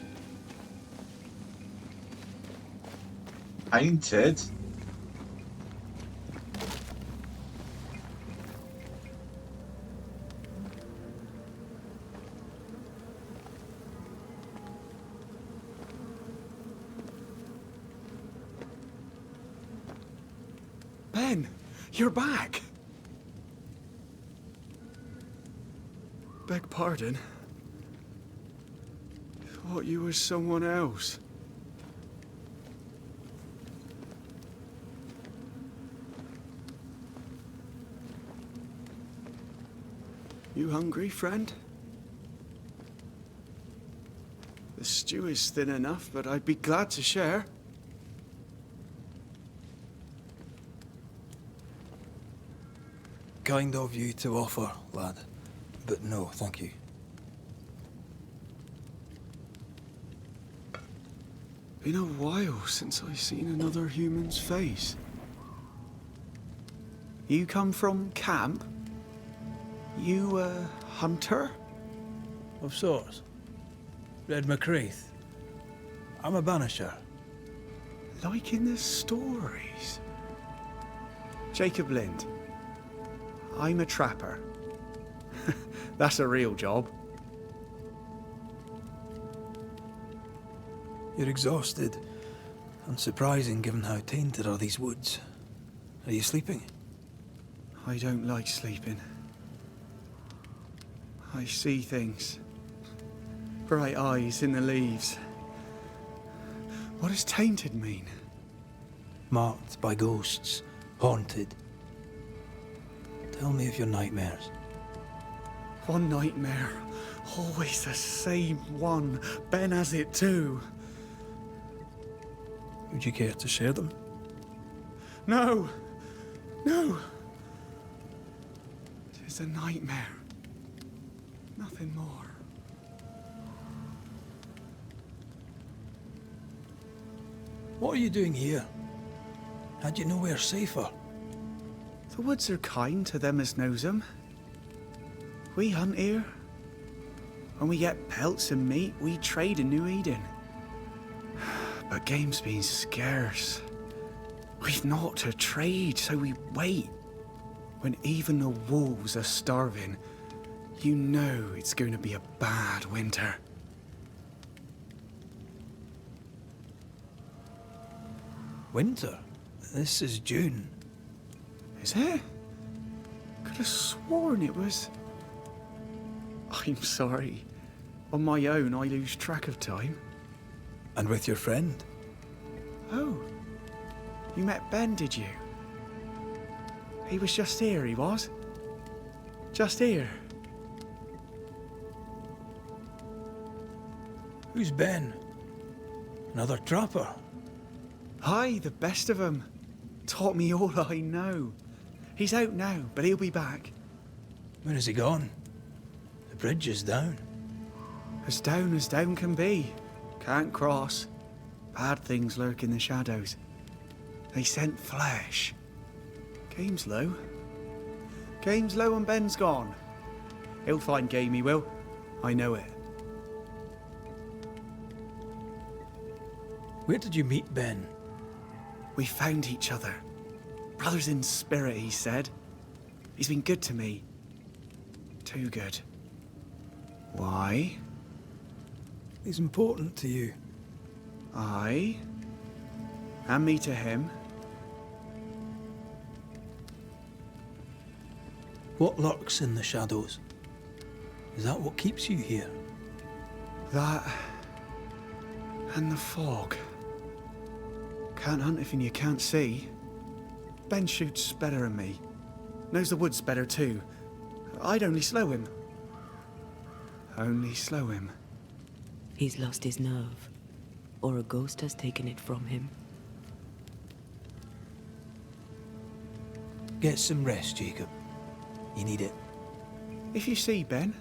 Painted? Ben, you're back. Beg pardon. Thought you was someone else. You hungry, friend? The stew is thin enough, but I'd be glad to share. Kind of you to offer, lad. But no, thank you. Been a while since I've seen another human's face. You come from camp? You a hunter? Of sorts. Red McCraith. I'm a banisher. Like in the stories. Jacob Lind. I'm a trapper. That's a real job. You're exhausted. Unsurprising given how tainted are these woods. Are you sleeping? I don't like sleeping. I see things. Bright eyes in the leaves. What does tainted mean? Marked by ghosts. Haunted. Tell me of your nightmares. One nightmare. Always the same one. Ben has it too. Would you care to share them? No! No! It is a nightmare. Nothing more. What are you doing here? Had you nowhere safer? The woods are kind to them as knows 'em. We hunt here. When we get pelts and meat, we trade in New Eden. But game's been scarce. We've naught to trade, so we wait. When even the wolves are starving, you know it's going to be a bad winter. Winter? This is June. Is it? Could have sworn it was... I'm sorry. On my own, I lose track of time. And with your friend? Oh. You met Ben, did you? He was just here, he was. Just here. Who's Ben? Another trapper? Aye, the best of 'em. Taught me all I know. He's out now, but he'll be back. Where is he gone? The bridge is down. As down can be. Can't cross. Bad things lurk in the shadows. They scent flesh. Game's low. Game's low and Ben's gone. He'll find game, he will. I know it. Where did you meet Ben? We found each other. Brothers in spirit, he said. He's been good to me. Too good. Why? He's important to you. Aye. And me to him. What lurks in the shadows? Is that what keeps you here? That... and the fog. Can't hunt if you can't see. Ben shoots better than me. Knows the woods better too. I'd only slow him. Only slow him. He's lost his nerve. Or a ghost has taken it from him. Get some rest, Jacob. You need it. If you see Ben,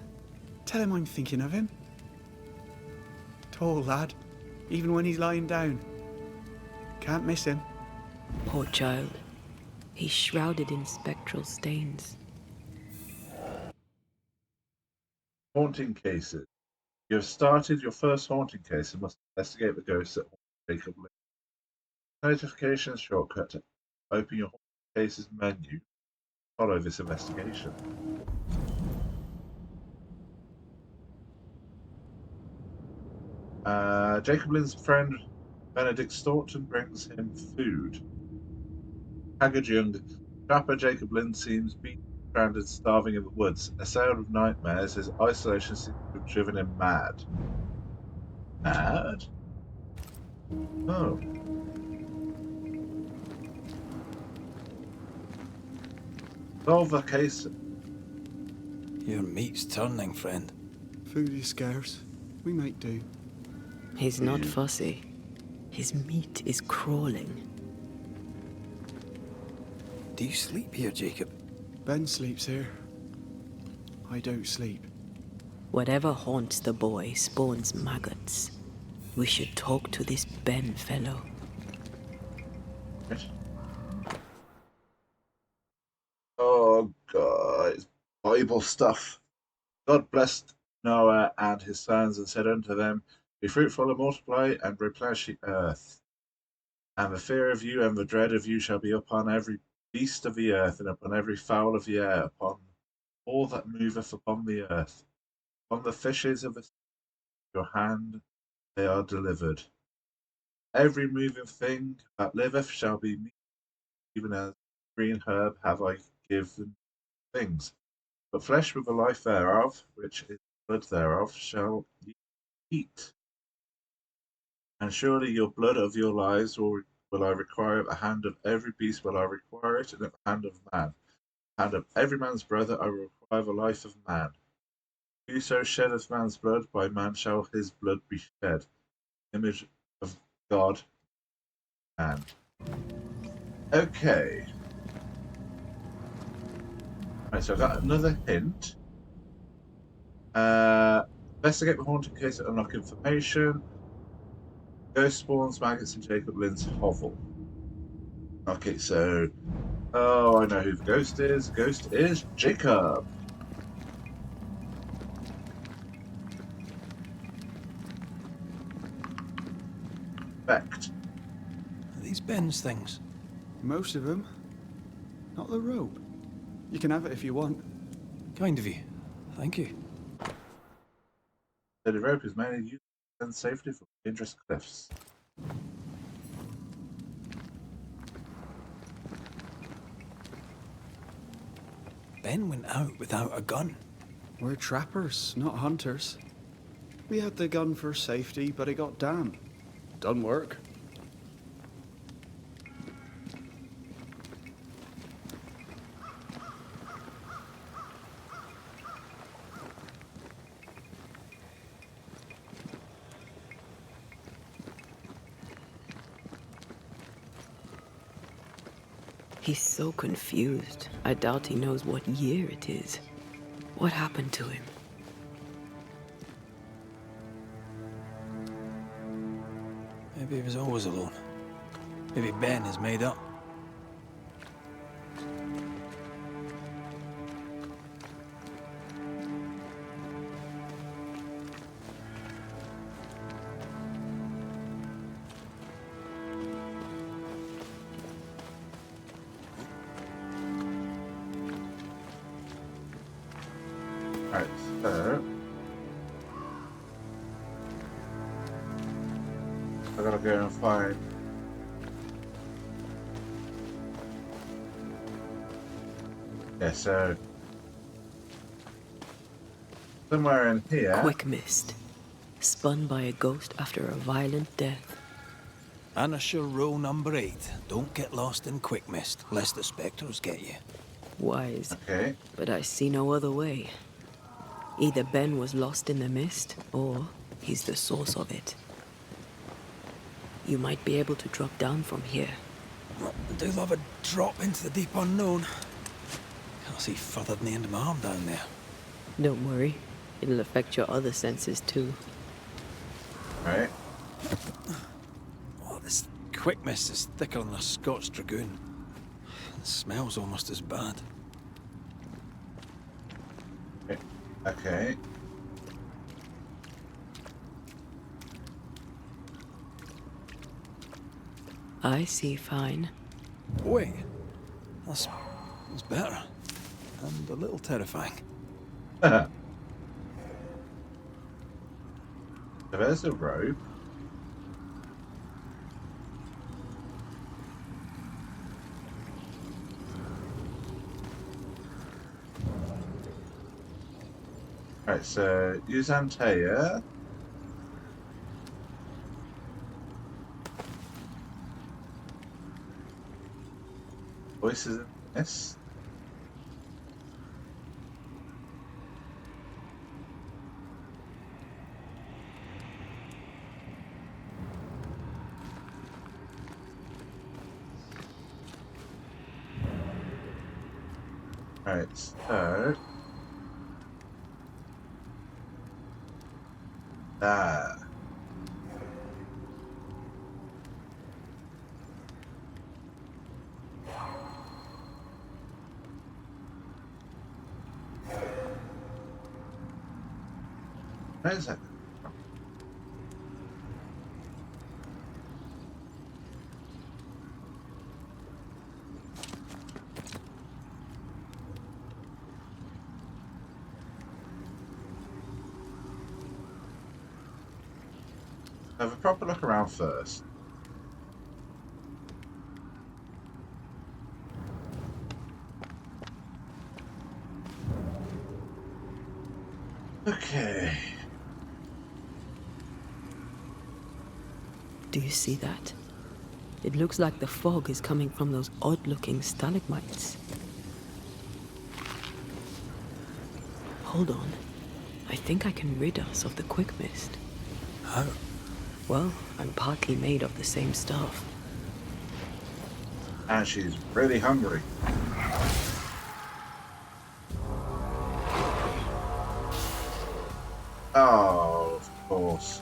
tell him I'm thinking of him. Tall lad, even when he's lying down. Can't miss him. Poor child. He's shrouded in spectral stains. Haunting cases. You have started your first haunting case and must investigate the ghosts at Jacob Lynn. Notification shortcut to open your haunting cases menu. Follow this investigation. Jacob Lynn's friend Benedict Staunton brings him food. Haggard young trapper Jacob Lynn seems beaten, stranded, starving in the woods. Assailed with nightmares, his isolation seems to have driven him mad. Mad? Oh. Solve the case. Your meat's turning, friend. Food is scarce. We might do. He's not fussy. His meat is crawling. Do you sleep here, Jacob? Ben sleeps here. I don't sleep. Whatever haunts the boy spawns maggots. We should talk to this Ben fellow. Oh, God. It's Bible stuff. God blessed Noah and his sons and said unto them, be fruitful and multiply and replenish the earth. And the fear of you and the dread of you shall be upon every beast of the earth, and upon every fowl of the air, upon all that moveth upon the earth, upon the fishes of the sea. Your hand they are delivered. Every moving thing that liveth shall be meat, even as green herb have I given things. But flesh with the life thereof, which is blood thereof, shall ye eat. And surely your blood of your lives will I require at the hand of every beast will I require it, and at the hand of man. The hand of every man's brother I will require the life of man. Whoso sheddeth man's blood, by man shall his blood be shed. Image of God, man. Okay. Right, so I got another hint. Investigate the haunted case and unlock information. Ghost spawns maggots in Jacob Lynn's hovel. Okay, so I know who the ghost is. The ghost is Jacob. Fact. Are these Ben's things? Most of them. Not the rope. You can have it if you want. Kind of you. Thank you. The rope is mainly used to defend safety from dangerous cliffs. Ben went out without a gun. We're trappers, not hunters. We had the gun for safety, but it got damp. Done work. He's so confused. I doubt he knows what year it is. What happened to him? Maybe he was always alone. Maybe Ben is made up. Right, so I gotta go and find so somewhere in here. Quick mist. Spun by a ghost after a violent death. Banishers rule number 8. Don't get lost in quick mist, lest the spectres get you. Wise. Okay. But I see no other way. Either Ben was lost in the mist, or he's the source of it. You might be able to drop down from here. Well, I do love a drop into the deep unknown. Can't see further than the end of my arm down there. Don't worry. It'll affect your other senses too. Right. Oh, this quick mist is thicker than a Scotch dragoon. It smells almost as bad. Okay. I see fine. Wait, that's better. And a little terrifying. There's a rope. Right, so use Antea. Voices in this. Right, so there. Where's that? Have a proper look around first. Okay. Do you see that? It looks like the fog is coming from those odd-looking stalagmites. Hold on. I think I can rid us of the quick mist. How? Well, I'm partly made of the same stuff. And she's really hungry. Oh, of course.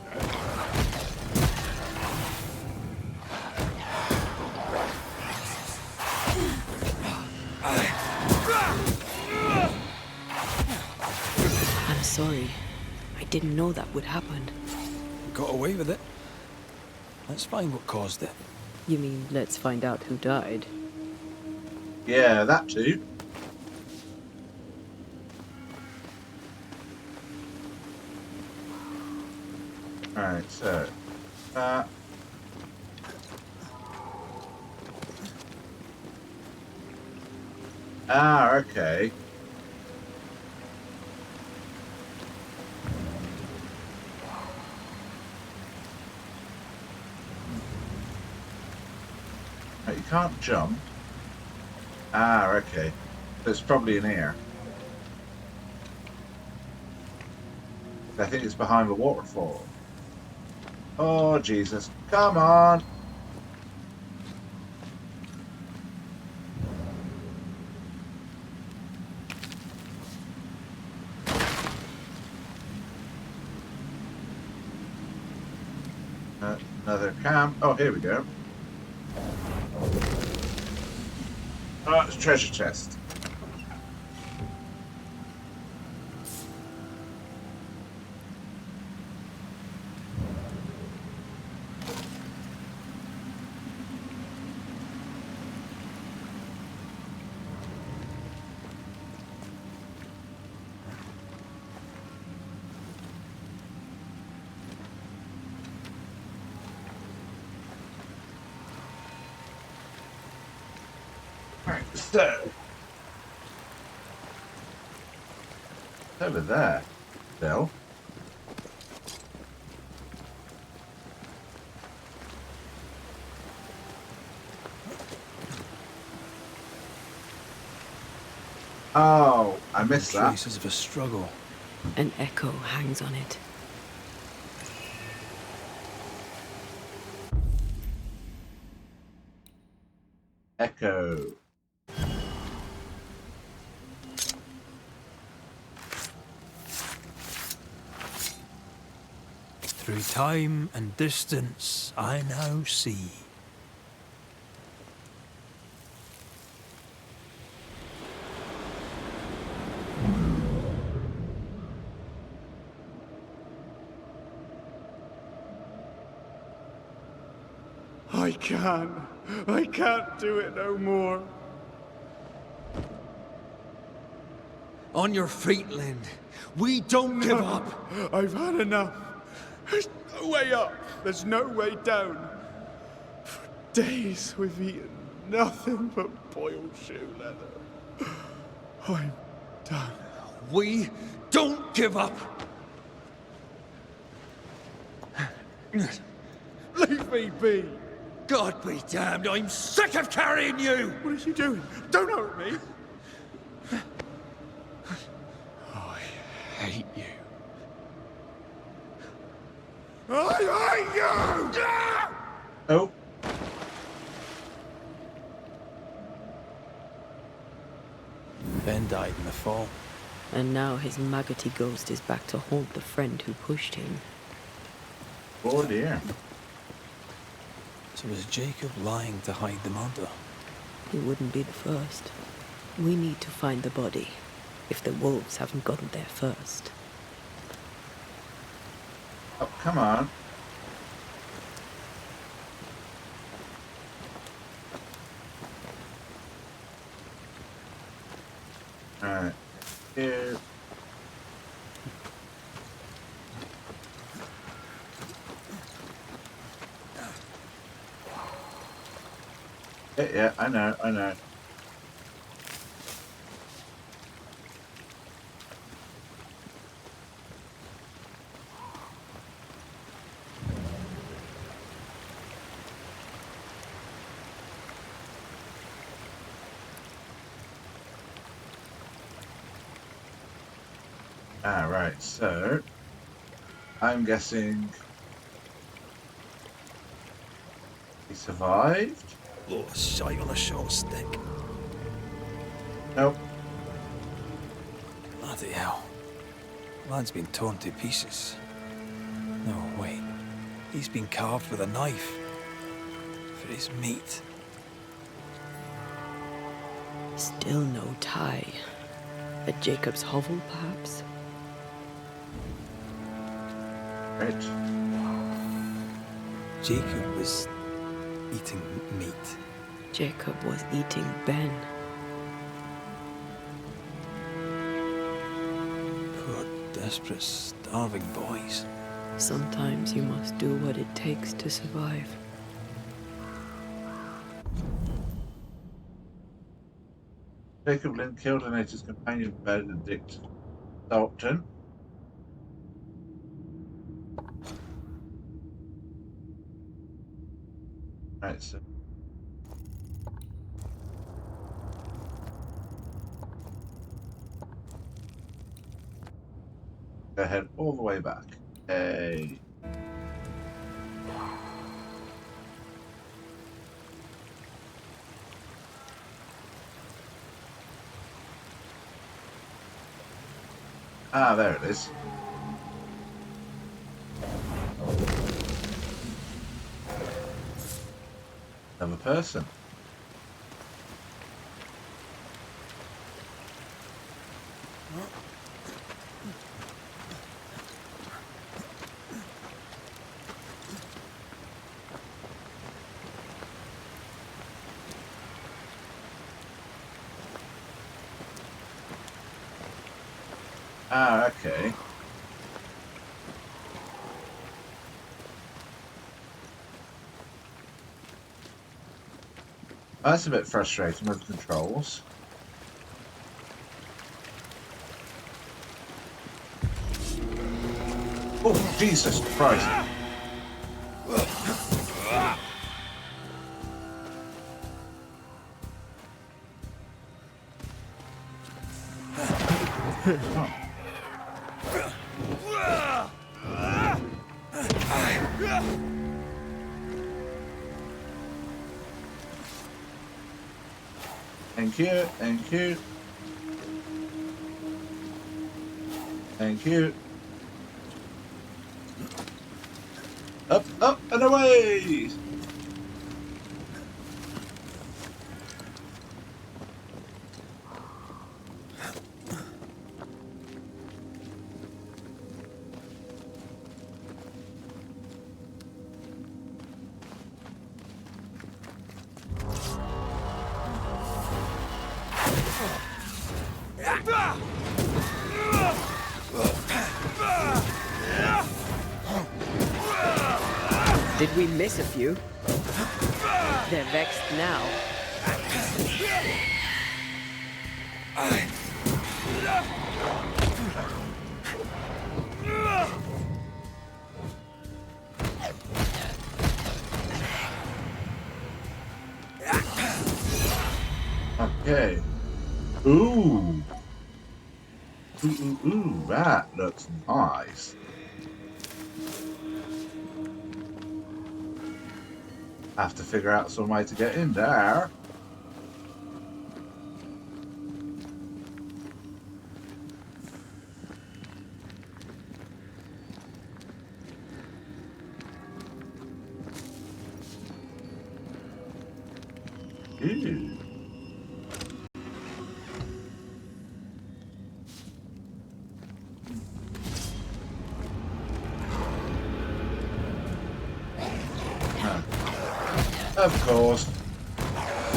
I'm sorry. I didn't know that would happen. Got away with it. Let's find what caused it. You mean, let's find out who died? Yeah, that too. Alright, so okay. Right, you can't jump. Okay. So it's probably in here. I think it's behind the waterfall. Oh, Jesus. Come on! Another camp. Oh, here we go. Oh, it's a treasure chest. Right, so over there, Bill. Oh, I missed that. Traces of a struggle. An echo hangs on it. Echo. Through time and distance, I now see. I I can't. I can't do it no more. On your feet, Lind. We don't give up. I've had enough. There's no way up. There's no way down. For days we've eaten nothing but boiled shoe leather. I'm done. We don't give up. Leave me be. God be damned, I'm sick of carrying you! What are you doing? Don't hurt me. I hate you. I hate you! Oh. Ben died in the fall. And now his maggoty ghost is back to haunt the friend who pushed him. Oh dear. So was Jacob lying to hide the murder? He wouldn't be the first. We need to find the body, if the wolves haven't gotten there first. Oh, come on. Alright. Here. Yeah, I know, I know. Ah, right, so I'm guessing he survived? Oh, a sight on a short stick. Nope. Bloody hell. Lad's been torn to pieces. No, wait. He's been carved with a knife. For his meat. Still no tie. At Jacob's hovel, perhaps? Right. Jacob was eating meat. Jacob was eating Ben. Poor, desperate, starving boys. Sometimes you must do what it takes to survive. Jacob Lind killed and ate his companion Benedict Dalton. Right, so go ahead all the way back. Hey. Ah, there it is. Another person. Ah, okay. That's a bit frustrating with the controls. Oh, Jesus Christ. Oh. Thank you, thank you. Thank you. Up, up, and away! Did we miss a few? They're vexed now. Okay. Ooh. Ooh, that looks nice. Have to figure out some way to get in there. Ooh. Of course.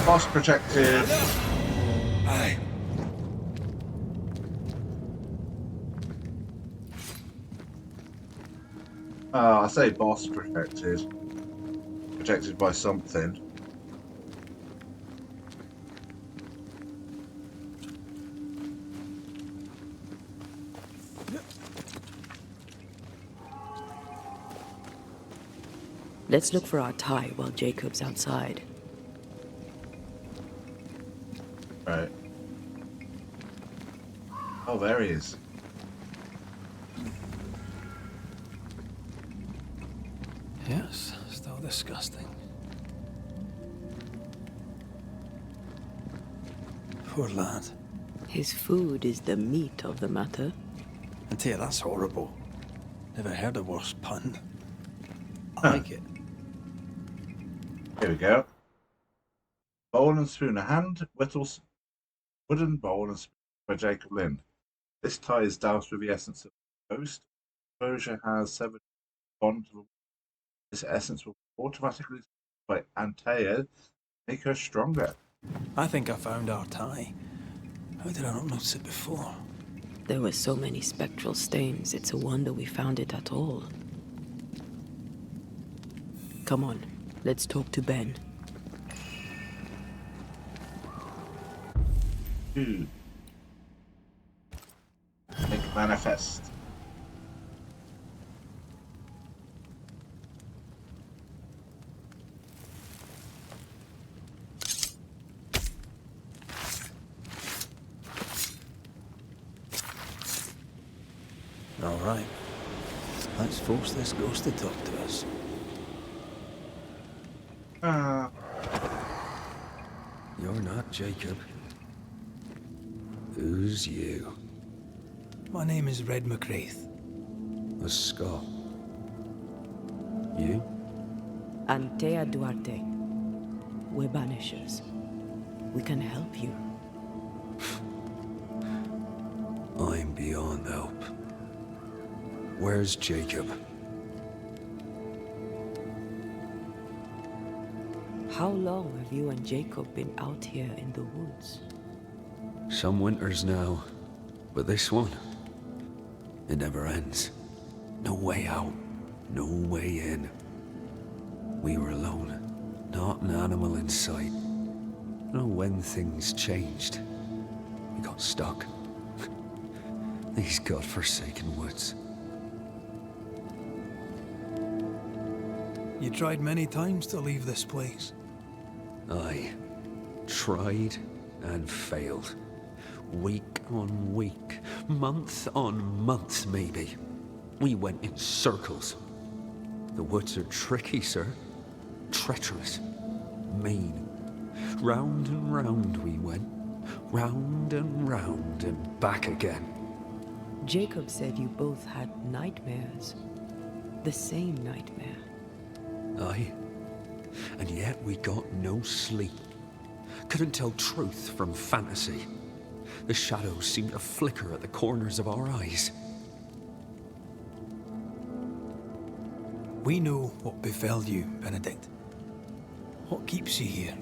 Boss protected. I say boss protected. Protected by something. Let's look for our tie while Jacob's outside. Right. Oh, there he is. Yes, still disgusting. Poor lad. His food is the meat of the matter. I tell you, that's horrible. Never heard a worse pun. I like it. Here we go. Bowl and spoon. A hand whittles wooden bowl and spoon by Jacob Lind. This tie is doused with the essence of the ghost. Exposure has severed bond. This essence will automatically by Antea make her stronger. I think I found our tie. How did I not notice it before? There were so many spectral stains, it's a wonder we found it at all. Come on, let's talk to Ben. Make manifest. All right. Let's force this ghost to talk to us. You're not Jacob. Who's you? My name is Red McGrath. A Scot. You? Antea Duarte. We're Banishers. We can help you. I'm beyond help. Where's Jacob? How long have you and Jacob been out here in the woods? Some winters now, but this one, it never ends. No way out, no way in. We were alone, not an animal in sight. I know when things changed. We got stuck. These godforsaken woods. You tried many times to leave this place. I tried and failed. Week on week, month on month maybe. We went in circles. The woods are tricky, sir. Treacherous. Mean. Round and round we went. Round and back again. Jacob said you both had nightmares. The same nightmare. Aye. And yet we got no sleep. Couldn't tell truth from fantasy. The shadows seemed to flicker at the corners of our eyes. We know what befell you, Benedict. What keeps you here?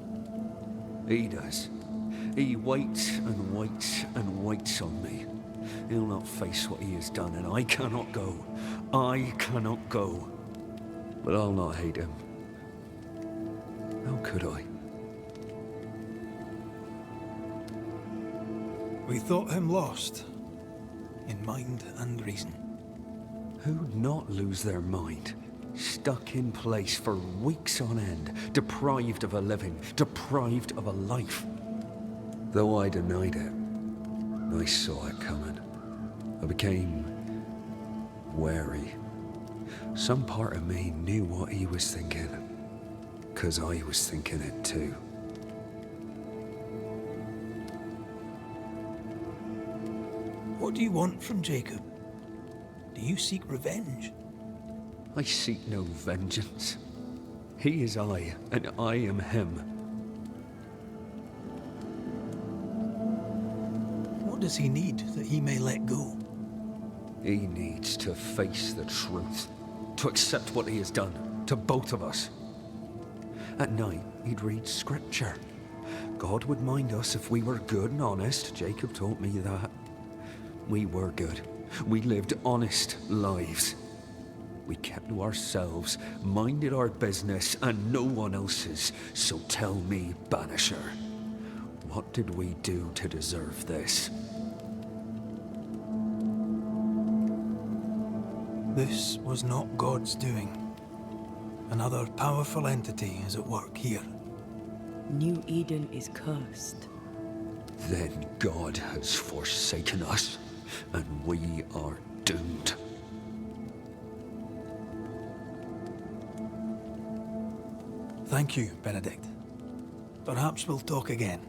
He does. He waits and waits and waits on me. He'll not face what he has done, and I cannot go. I cannot go. But I'll not hate him. How could I? We thought him lost, in mind and reason. Who'd not lose their mind? Stuck in place for weeks on end, deprived of a living, deprived of a life. Though I denied it, I saw it coming. I became wary. Some part of me knew what he was thinking, 'cause I was thinking it too. What do you want from Jacob? Do you seek revenge? I seek no vengeance. He is I, and I am him. What does he need that he may let go? He needs to face the truth, to accept what he has done, to both of us. At night, he'd read scripture. God would mind us if we were good and honest. Jacob taught me that. We were good. We lived honest lives. We kept to ourselves, minded our business and no one else's. So tell me, Banisher, what did we do to deserve this? This was not God's doing. Another powerful entity is at work here. New Eden is cursed. Then God has forsaken us, and we are doomed. Thank you, Benedict. Perhaps we'll talk again.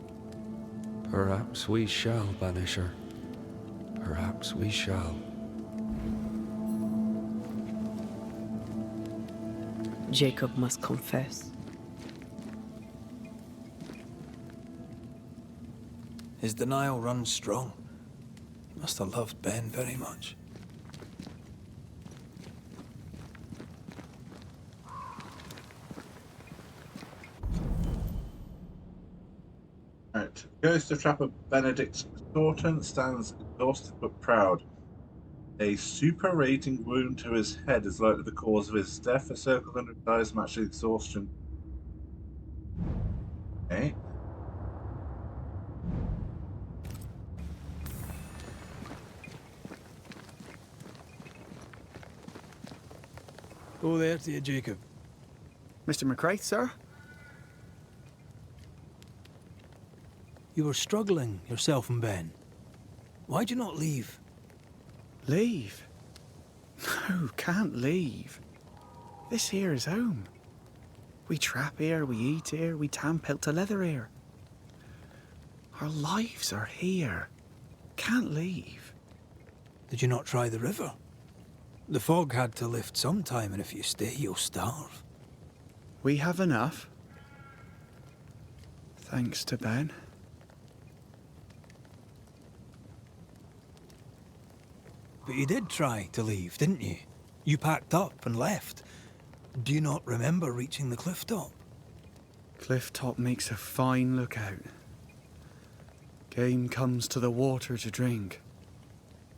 Perhaps we shall, Banisher. Perhaps we shall. Jacob must confess. His denial runs strong. He must have loved Ben very much. Right. Ghost of Trapper Benedict Thornton stands exhausted but proud. A super rating wound to his head is likely the cause of his death. A circle under his eyes matches exhaustion. Okay. Go there to you, Jacob. Mr. McCraith, sir? You were struggling, yourself and Ben. Why'd you not leave? Leave? No, can't leave. This here is home. We trap here, we eat here, we tan pelt to leather here. Our lives are here. Can't leave. Did you not try the river? The fog had to lift sometime, and if you stay, you'll starve. We have enough. Thanks to Ben. But you did try to leave, didn't you? You packed up and left. Do you not remember reaching the cliff top? Cliff top makes a fine lookout. Game comes to the water to drink.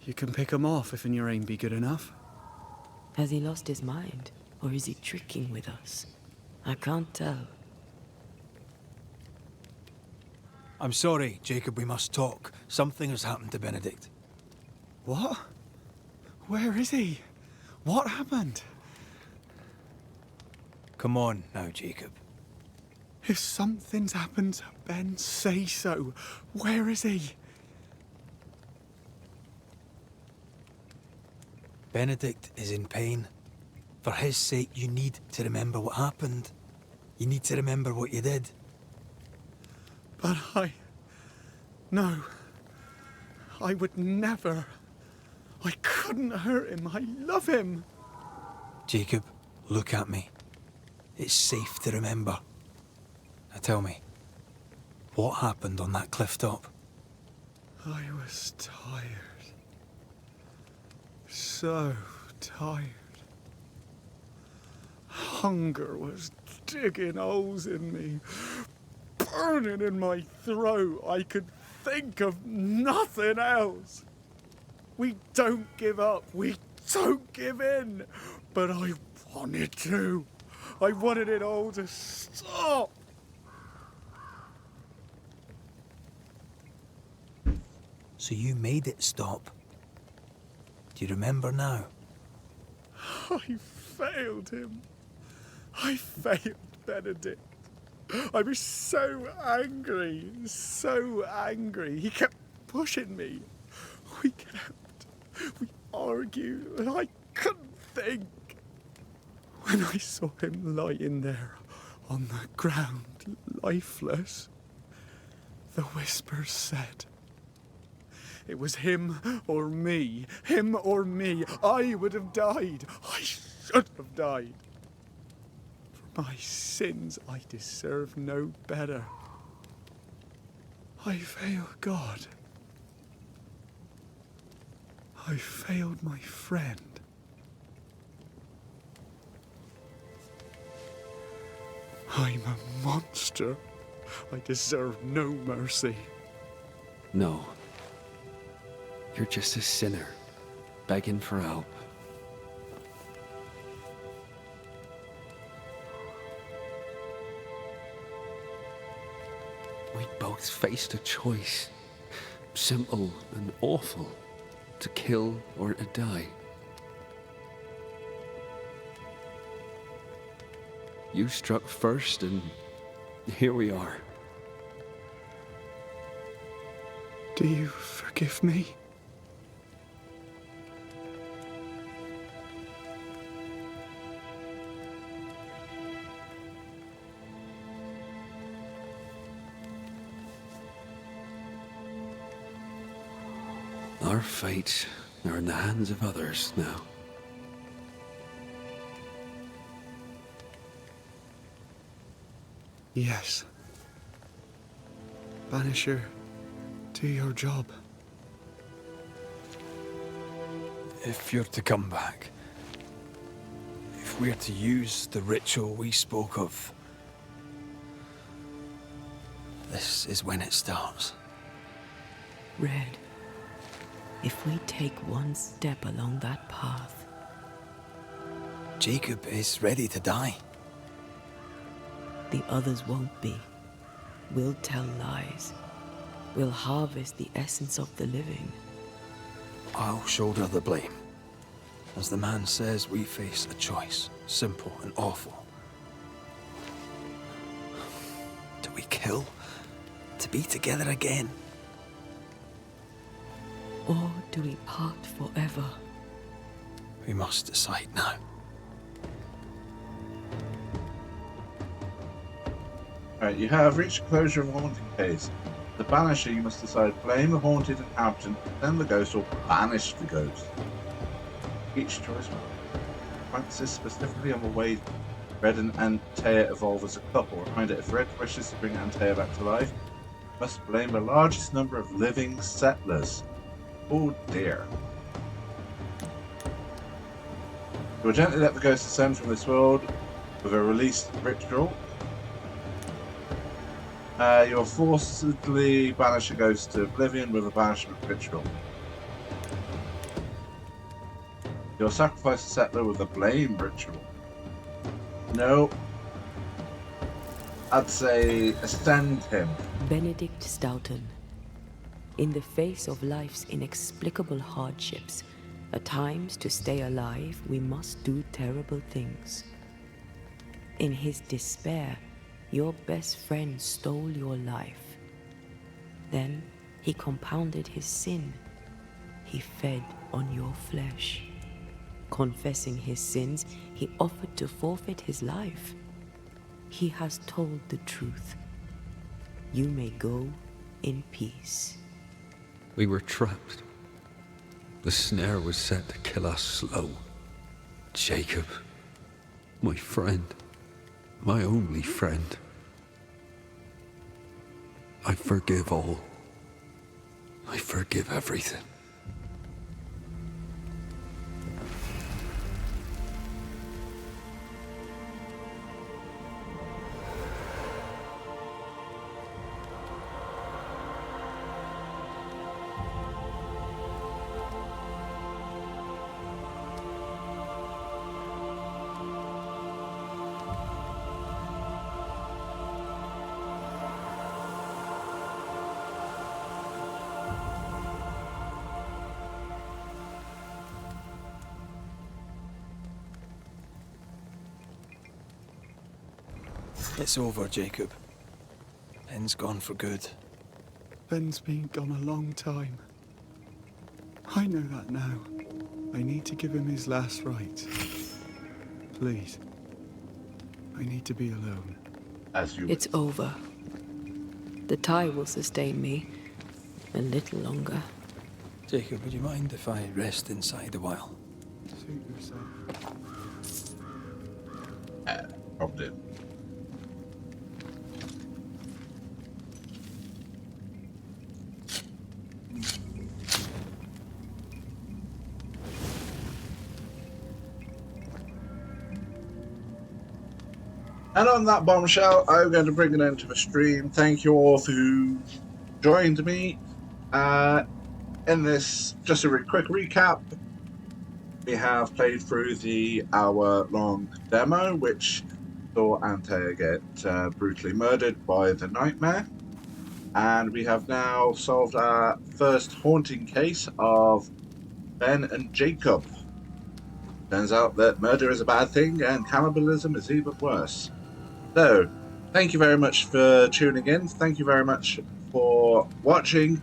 You can pick 'em off if your aim be good enough. Has he lost his mind, or is he tricking with us? I can't tell. I'm sorry, Jacob, we must talk. Something has happened to Benedict. What? Where is he? What happened? Come on now, Jacob. If something's happened to Ben, say so. Where is he? Benedict is in pain. For his sake, you need to remember what happened. You need to remember what you did. But No. I would never. I couldn't hurt him. I love him. Jacob, look at me. It's safe to remember. Now tell me, what happened on that cliff top? I was tired. So tired. Hunger was digging holes in me, burning in my throat. I could think of nothing else. We don't give up. We don't give in. But I wanted to. I wanted it all to stop. So you made it stop. Do you remember now? I failed him. I failed Benedict. I was so angry, so angry. He kept pushing me. We kept, we argued, and I couldn't think. When I saw him lying there on the ground, lifeless, the whispers said, it was him or me, him or me. I would have died. I should have died. For my sins, I deserve no better. I failed God. I failed my friend. I'm a monster. I deserve no mercy. No. You're just a sinner, begging for help. We both faced a choice, simple and awful, to kill or to die. You struck first, and here we are. Do you forgive me? Our fates are in the hands of others now. Yes. Banisher, do your job. If you're to come back, if we're to use the ritual we spoke of, this is when it starts. Red, if we take one step along that path... Jacob is ready to die. The others won't be. We'll tell lies. We'll harvest the essence of the living. I'll shoulder the blame. As the man says, we face a choice, simple and awful. Do we kill to be together again? Or do we part forever? We must decide now. Right, you have reached closure of a haunting case. The Banisher, you must decide, blame the haunted inhabitant, then the ghost, or banish the ghost. Each choice focuses specifically on the way Red and Antea evolve as a couple. Reminder, if Red wishes to bring Antea back to life, you must blame the largest number of living settlers. Oh dear. You will gently let the ghost ascend from this world with a released ritual. You'll forcibly banish a ghost to oblivion with a banishment ritual. You'll sacrifice a settler with a blame ritual. No. I'd say ascend him. Benedict Stoughton. In the face of life's inexplicable hardships, at times to stay alive, we must do terrible things. In his despair, your best friend stole your life. Then he compounded his sin. He fed on your flesh. Confessing his sins, he offered to forfeit his life. He has told the truth. You may go in peace. We were trapped. The snare was set to kill us slow. Jacob, my friend, my only friend. I forgive all. I forgive everything. It's over, Jacob. Ben's gone for good. Ben's been gone a long time. I know that now. I need to give him his last rites. Please. I need to be alone. As you It's over. The tie will sustain me a little longer. Jacob, would you mind if I rest inside a while? Suit yourself. Probably. And on that bombshell, I'm going to bring it into the stream. Thank you all who joined me in this. Just a quick recap. We have played through the hour-long demo, which saw Ante get brutally murdered by the Nightmare. And we have now solved our first haunting case of Ben and Jacob. Turns out that murder is a bad thing and cannibalism is even worse. So, thank you very much for tuning in. Thank you very much for watching.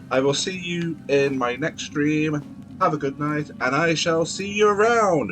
I will see you in my next stream. Have a good night, and I shall see you around.